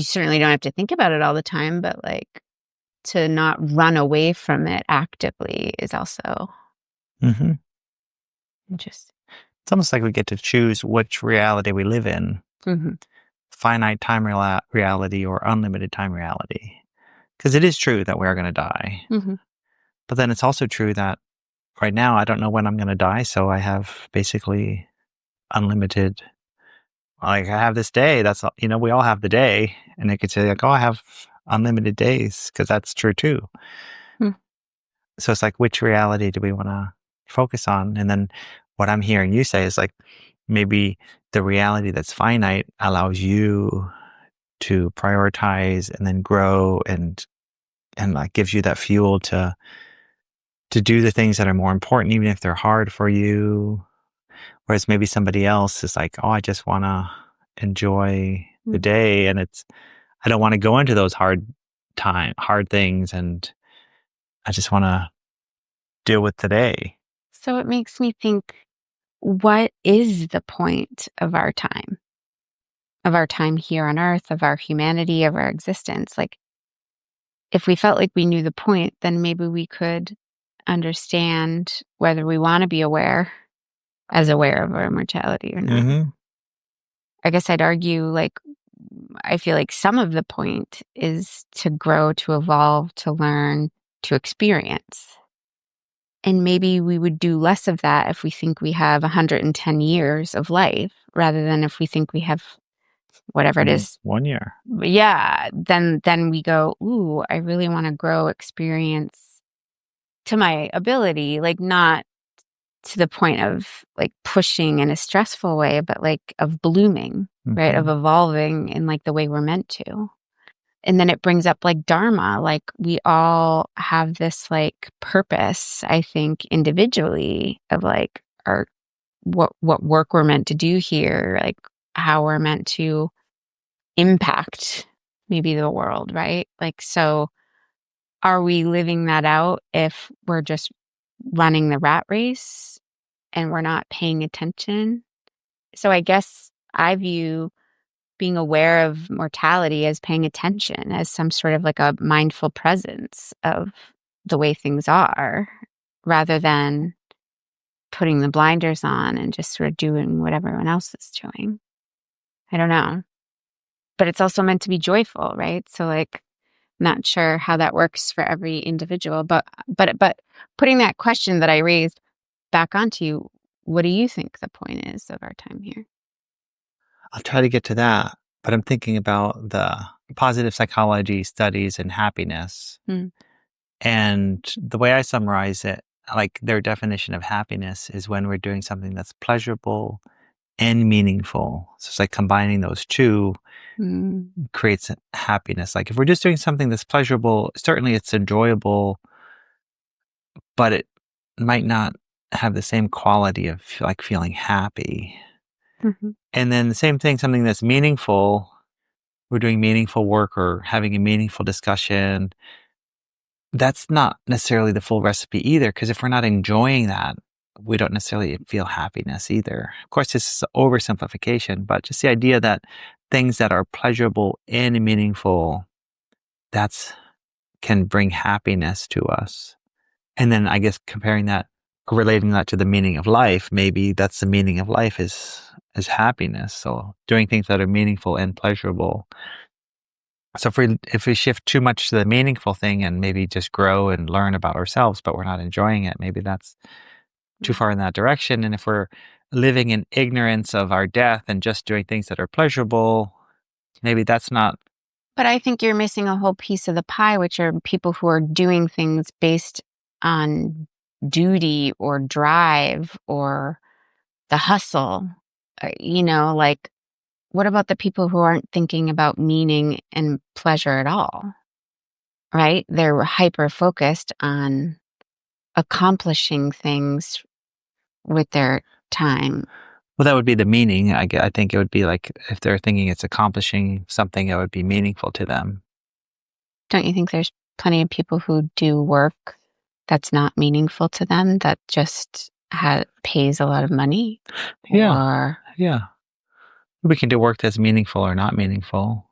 certainly don't have to think about it all the time, but like to not run away from it actively is also Hmm. interesting. It's almost like we get to choose which reality we live in. Mm-hmm. Finite time reality or unlimited time reality. Because it is true that we are going to die. Mm-hmm. But then it's also true that right now I don't know when I'm going to die. So I have basically unlimited, like I have this day. That's all, we all have the day. And they could say like, oh, I have unlimited days, because that's true too. Mm. So it's like, which reality do we want to focus on? And then what I'm hearing you say is like, maybe the reality that's finite allows you to prioritize and then grow and like gives you that fuel to do the things that are more important, even if they're hard for you. Whereas maybe somebody else is like, oh, I just want to enjoy the Mm. day, and I don't want to go into those hard things, and I just want to deal with today. So it makes me think, what is the point of our time? Of our time here on Earth, of our humanity, of our existence? Like, if we felt like we knew the point, then maybe we could understand whether we want to be aware of our mortality or not. Mm-hmm. I guess I'd argue, like, I feel like some of the point is to grow, to evolve, to learn, to experience. And maybe we would do less of that if we think we have 110 years of life, rather than if we think we have whatever it is. 1 year. Yeah, then we go, ooh, I really want to grow, experience to my ability, like not to the point of like pushing in a stressful way, but like of blooming, right? Of Mm-hmm. evolving in like the way we're meant to. And then it brings up like dharma, like we all have this like purpose, I think, individually, of like our what work we're meant to do here, like how we're meant to impact maybe the world, right? Like, so are we living that out if we're just running the rat race and we're not paying attention? So I guess I view being aware of mortality as paying attention, as some sort of like a mindful presence of the way things are, rather than putting the blinders on and just sort of doing what everyone else is doing. I don't know. But it's also meant to be joyful, right? So like, not sure how that works for every individual, but putting that question that I raised back onto you, what do you think the point is of our time here? I'll try to get to that, but I'm thinking about the positive psychology studies in happiness. Mm. And the way I summarize it, like their definition of happiness is when we're doing something that's pleasurable and meaningful. So it's like combining those two Mm. creates happiness. Like if we're just doing something that's pleasurable, certainly it's enjoyable, but it might not have the same quality of like feeling happy. Mhm. And then the same thing, something that's meaningful, we're doing meaningful work or having a meaningful discussion. That's not necessarily the full recipe either, because if we're not enjoying that, we don't necessarily feel happiness either. Of course, this is oversimplification, but just the idea that things that are pleasurable and meaningful, that's can bring happiness to us. And then I guess comparing that, relating that to the meaning of life, maybe that's the meaning of life is happiness. So doing things that are meaningful and pleasurable. So if we shift too much to the meaningful thing and maybe just grow and learn about ourselves, but we're not enjoying it, maybe that's too Mm. far in that direction. And if we're living in ignorance of our death and just doing things that are pleasurable, maybe that's not. But I think you're missing a whole piece of the pie, which are people who are doing things based on duty or drive or the hustle, like what about the people who aren't thinking about meaning and pleasure at all, right? They're hyper focused on accomplishing things with their time. Well, that would be the meaning. I think it would be like if they're thinking it's accomplishing something that would be meaningful to them. Don't you think there's plenty of people who do work that's not meaningful to them that just pays a lot of money? Yeah, Or, yeah. We can do work that's meaningful or not meaningful.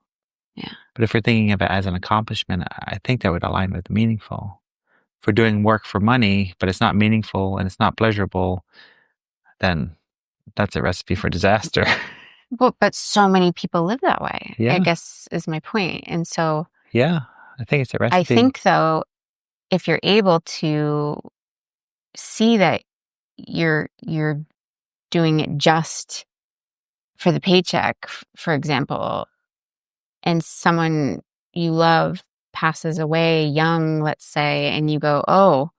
yeah. But if we're thinking of it as an accomplishment, I think that would align with meaningful. If we're doing work for money, but it's not meaningful and it's not pleasurable, then that's a recipe for disaster. Well, but so many people live that way, I Yeah, guess is my point. And so yeah. I think it's a I recipe. think, though, if you're able to see that you're doing it just for the paycheck, for example, and someone you love passes away young, let's say, and you go, oh,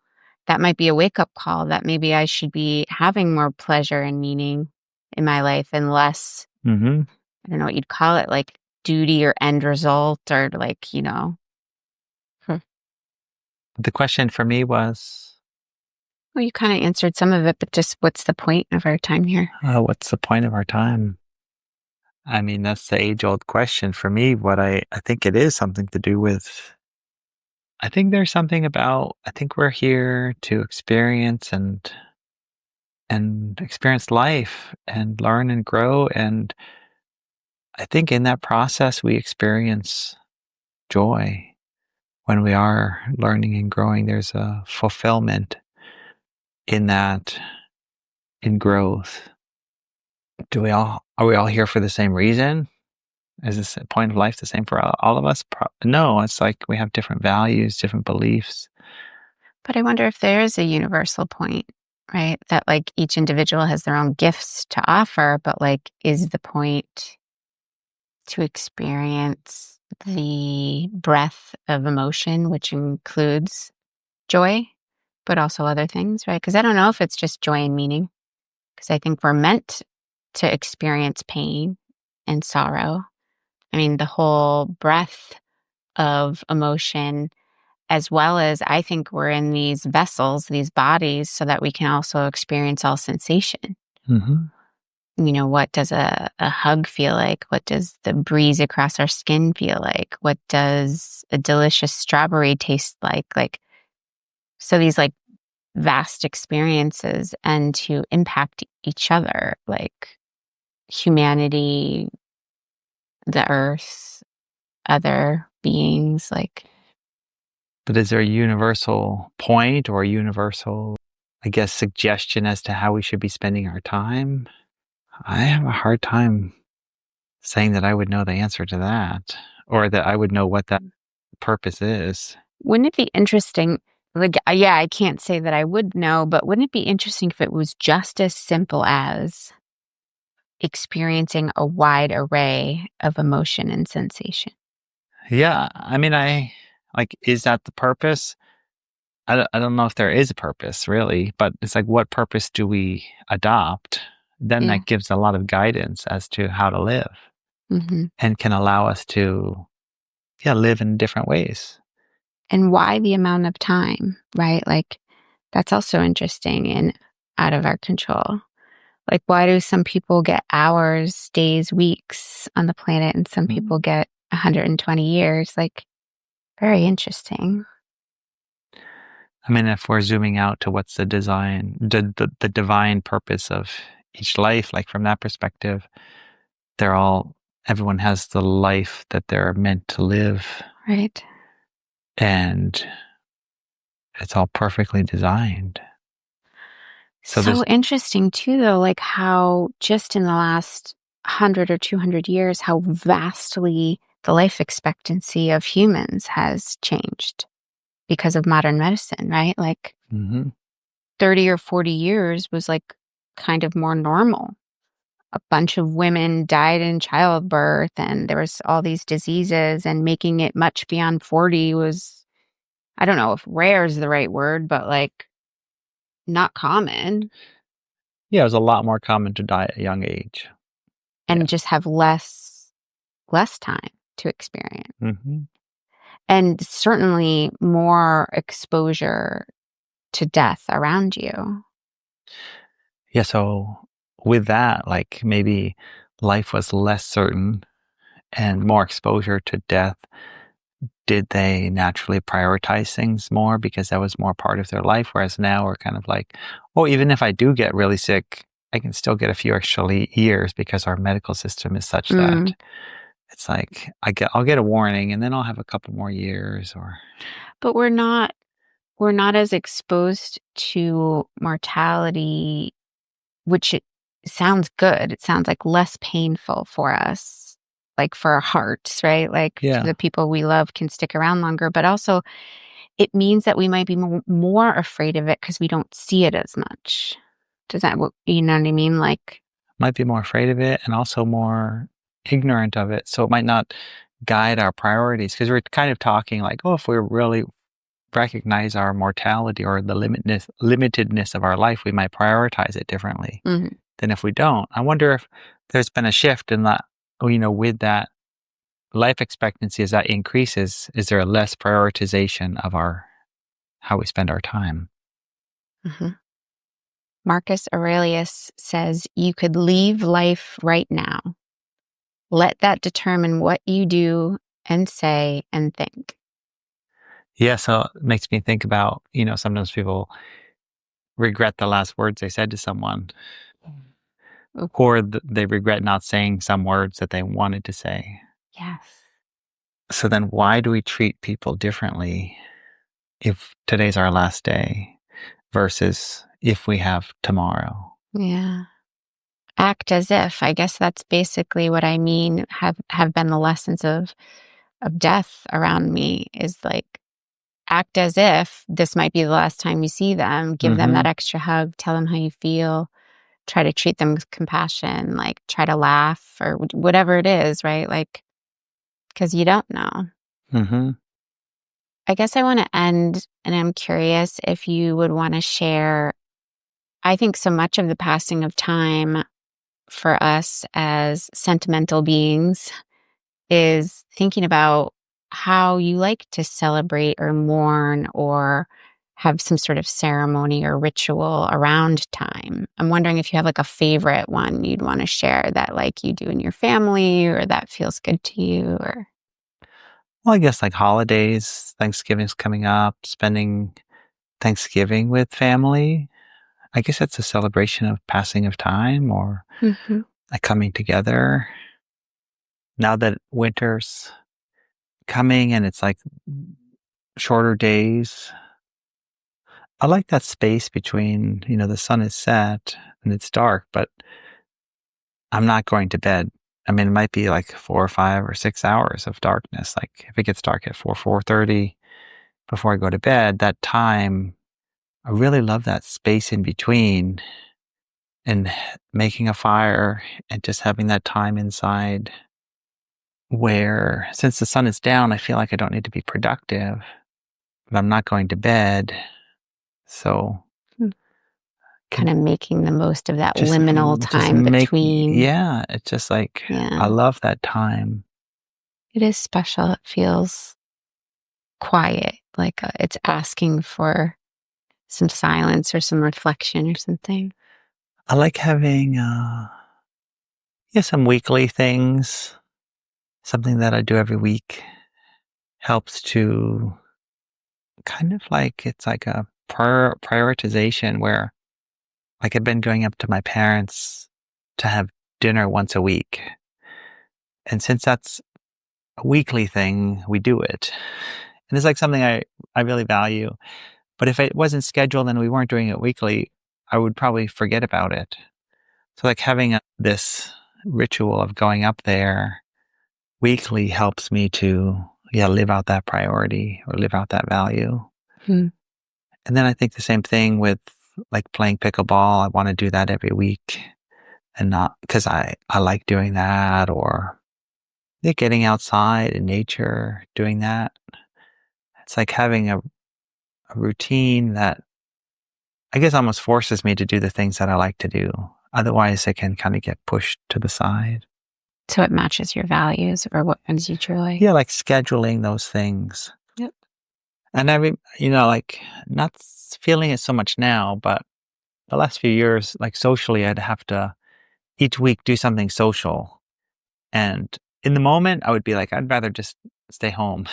that might be a wake up call that maybe I should be having more pleasure and meaning in my life and less, Hmm. I don't know what you'd call it, like duty or end result or like, hmm. The question for me was, Well, you kind of answered some of it, but just what's the point of our time here? what's the point of our time? I mean, that's the age old question for me. What I think it is something to do with, I think there's something about, I think we're here to experience and experience life and learn and grow. And I think in that process, we experience joy. When we are learning and growing, there's a fulfillment in that, in growth. Are we all here for the same reason? Is this point of life the same for all of us? No, it's like we have different values, different beliefs. But I wonder if there is a universal point, right? That like each individual has their own gifts to offer, but like, is the point to experience the breadth of emotion, which includes joy, but also other things, right? Because I don't know if it's just joy and meaning, because I think we're meant to experience pain and sorrow. I mean, the whole breadth of emotion, as well as I think we're in these vessels, these bodies, so that we can also experience all sensation. Hmm. What does a hug feel like? What does the breeze across our skin feel like? What does a delicious strawberry taste like? Like, so these like vast experiences and to impact each other, like humanity, the earth, other beings, like, But is there a universal point or a universal, I guess, suggestion as to how we should be spending our time? I have a hard time saying that I would know the answer to that or that I would know what that purpose is. wouldn't it be interesting? Like, yeah, I can't say that I would know, but wouldn't it be interesting if it was just as simple as experiencing a wide array of emotion and sensation? Yeah, I mean, is that the purpose? I don't know if there is a purpose really, but it's like, what purpose do we adopt? Then Yeah. that gives a lot of guidance as to how to live Hmm. and can allow us to, yeah, live in different ways. And why the amount of time, right? Like, that's also interesting and out of our control. Like, why do some people get hours, days, weeks on the planet and some people Mm. get 120 years? Like, very interesting. I mean, if we're zooming out to what's the divine purpose of each life, like from that perspective, everyone has the life that they're meant to live, Right. and it's all perfectly designed. So So there's, interesting, too, though, like how just in the last 100 or 200 years, how vastly the life expectancy of humans has changed because of modern medicine, right? Like Mhm. 30 or 40 years was like kind of more normal. A bunch of women died in childbirth and there was all these diseases, and making it much beyond 40 was, I don't know if rare is the right word, but like not common. Yeah, it was a lot more common to die at a young age. and Yeah. just have less time to experience, Hmm. and certainly more exposure to death around you. Yeah, so with that, like maybe life was less certain and more exposure to death. Did they naturally prioritize things more because that was more part of their life? Whereas now we're kind of like, oh, even if I do get really sick, I can still get a few extra years because our medical system is such that Mm. it's like I'll get a warning and then I'll have a couple more years or But we're not as exposed to mortality, which it sounds good. It sounds like less painful for us, like for our hearts, right? Like yeah, the people we love can stick around longer, but also it means that we might be more afraid of it because we don't see it as much. Does that, you know what I mean? Like, might be more afraid of it and also more ignorant of it. So it might not guide our priorities because we're kind of talking like, oh, if we really recognize our mortality or the limitedness of our life, we might prioritize it differently mhm. than if we don't. I wonder if there's been a shift in that, with that life expectancy as that increases, is there a less prioritization of our how we spend our time? Mhm. Marcus Aurelius says you could leave life right now. Let that determine what you do and say and think. Yeah, so it makes me think about, sometimes people regret the last words they said to someone, Ooh, or they regret not saying some words that they wanted to say. yes. So then why do we treat people differently if today's our last day versus if we have tomorrow? Yeah. Act as if. I guess that's basically what I mean, have been the lessons of death around me, is like act as if this might be the last time you see them. Give them that Mhm. extra hug, tell them how you feel, try to treat them with compassion, like try to laugh or whatever it is, right? Like, because you don't know. Mhm. I guess I want to end, and I'm curious if you would want to share. I think so much of the passing of time for us as sentimental beings is thinking about how you like to celebrate or mourn or have some sort of ceremony or ritual around time. I'm wondering if you have like a favorite one you'd want to share that like you do in your family or that feels good to you or Well, I guess like holidays, Thanksgiving's coming up, spending Thanksgiving with family. I guess that's a celebration of passing of time or Mhm. a coming together. Now that winter's coming and it's like shorter days, I like that space between, the sun is set and it's dark, but I'm not going to bed. I mean, it might be like 4 or 5 or 6 hours of darkness. Like if it gets dark at 4:30 before I go to bed, that time, I really love that space in between and making a fire and just having that time inside where since the sun is down, I feel like I don't need to be productive, but I'm not going to bed. So can Kind of making the most of that just liminal just time make between. yeah, it's just like I Yeah, love that time. it is special. It feels quiet, like it's asking for some silence or some reflection or something. I like having yeah, some weekly things, something that I do every week helps to kind of like it's like a prioritization where like I've been going up to my parents to have dinner once a week. And since that's a weekly thing, we do it. And it's like something I really value. But if it wasn't scheduled and we weren't doing it weekly, I would probably forget about it. So like having this ritual of going up there weekly helps me to yeah, live out that priority or live out that value. Hmm. And then I think the same thing with like playing pickleball. I want to do that every week and not because I like doing that or yeah, getting outside in nature, doing that. It's like having a routine that I guess almost forces me to do the things that I like to do. Otherwise, I can kind of get pushed to the side. So it matches your values or what brings you joy. Yeah, like scheduling those things. Yep. And I mean, like not feeling it so much now, but the last few years, like socially, I'd have to each week do something social. And in the moment, I would be like, I'd rather just stay home.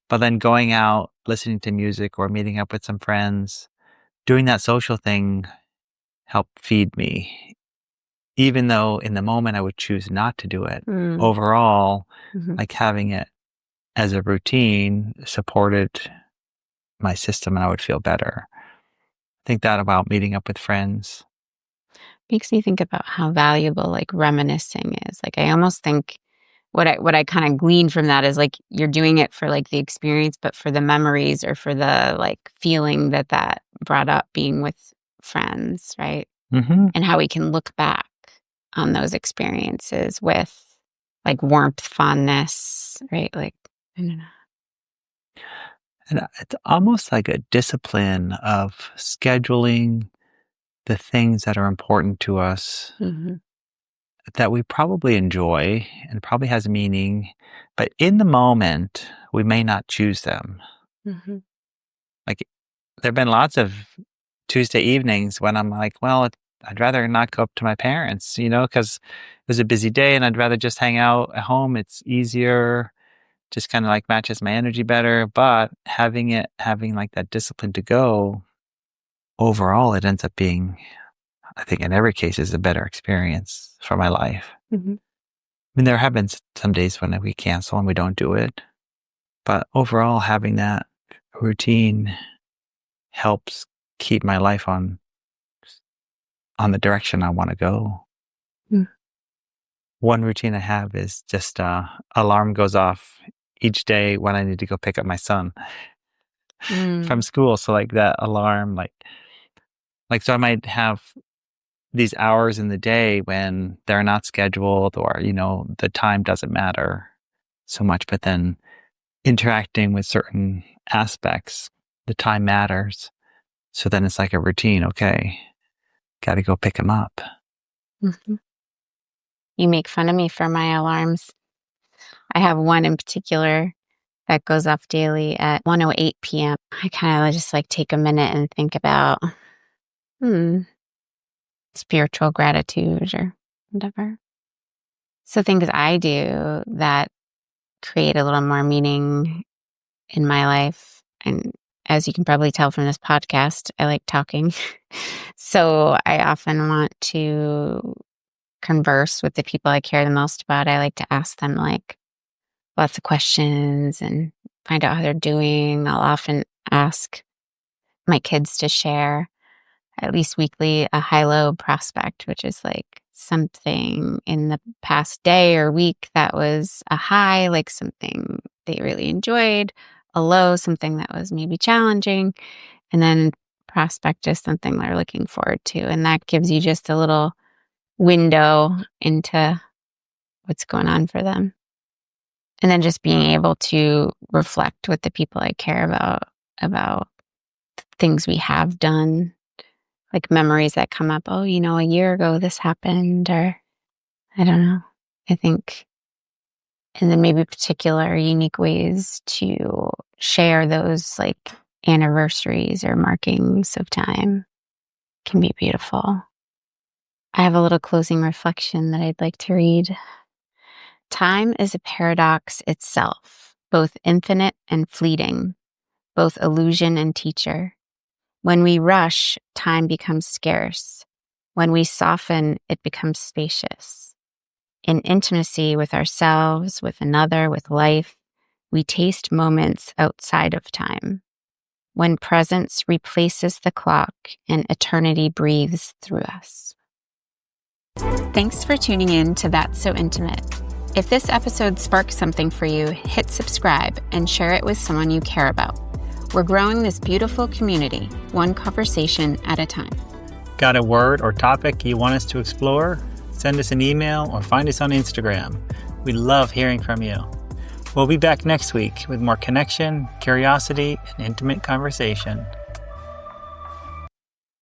But then going out, listening to music or meeting up with some friends, doing that social thing helped feed me. Even though in the moment I would choose not to do it, overall, like having it as a routine supported my system and I would feel better. I think that about meeting up with friends. Makes me think about how valuable like reminiscing is. Like I almost think what I kind of glean from that is like you're doing it for like the experience, but for the memories or for the like feeling that brought up being with friends, right? And how we can look back on those experiences with like warmth, fondness, right? Like, I don't know. And it's almost like a discipline of scheduling the things that are important to us that we probably enjoy and probably has meaning, but in the moment, we may not choose them. Like, there have been lots of Tuesday evenings when I'm like, well, I'd rather not go up to my parents, because it was a busy day and I'd rather just hang out at home. It's easier, just kind of like matches my energy better. But having like that discipline to go, overall, it ends up being, I think in every case, is a better experience for my life. I mean, there have been some days when we cancel and we don't do it. But overall, having that routine helps keep my life on the direction I want to go. One routine I have is just alarm goes off each day when I need to go pick up my son from school. So like that alarm, like so I might have these hours in the day when they're not scheduled or, the time doesn't matter so much, but then interacting with certain aspects, the time matters. So then it's like a routine. Okay, got to go pick him up. You make fun of me for my alarms. I have one in particular that goes off daily at 1:08 p.m. I kind of just like take a minute and think about spiritual gratitude or whatever. So things I do that create a little more meaning in my life. And as you can probably tell from this podcast, I like talking. So I often want to converse with the people I care the most about. I like to ask them like lots of questions and find out how they're doing. I'll often ask my kids to share at least weekly a high-low prospect, which is like something in the past day or week that was a high, like something they really enjoyed, a low, something that was maybe challenging, and then prospect is something they're looking forward to. And that gives you just a little window into what's going on for them. And then just being able to reflect with the people I care about things we have done, like memories that come up. Oh, a year ago this happened, or I don't know. I think, and then maybe particular unique ways to share those like anniversaries or markings of time can be beautiful. I have a little closing reflection that I'd like to read. Time is a paradox itself, both infinite and fleeting, both illusion and teacher. When we rush, time becomes scarce. When we soften, it becomes spacious. In intimacy with ourselves, with another, with life, we taste moments outside of time. When presence replaces the clock and eternity breathes through us. Thanks for tuning in to That's So Intimate. If this episode sparked something for you, hit subscribe and share it with someone you care about. We're growing this beautiful community, one conversation at a time. Got a word or topic you want us to explore? Send us an email or find us on Instagram. We love hearing from you. We'll be back next week with more connection, curiosity, and intimate conversation.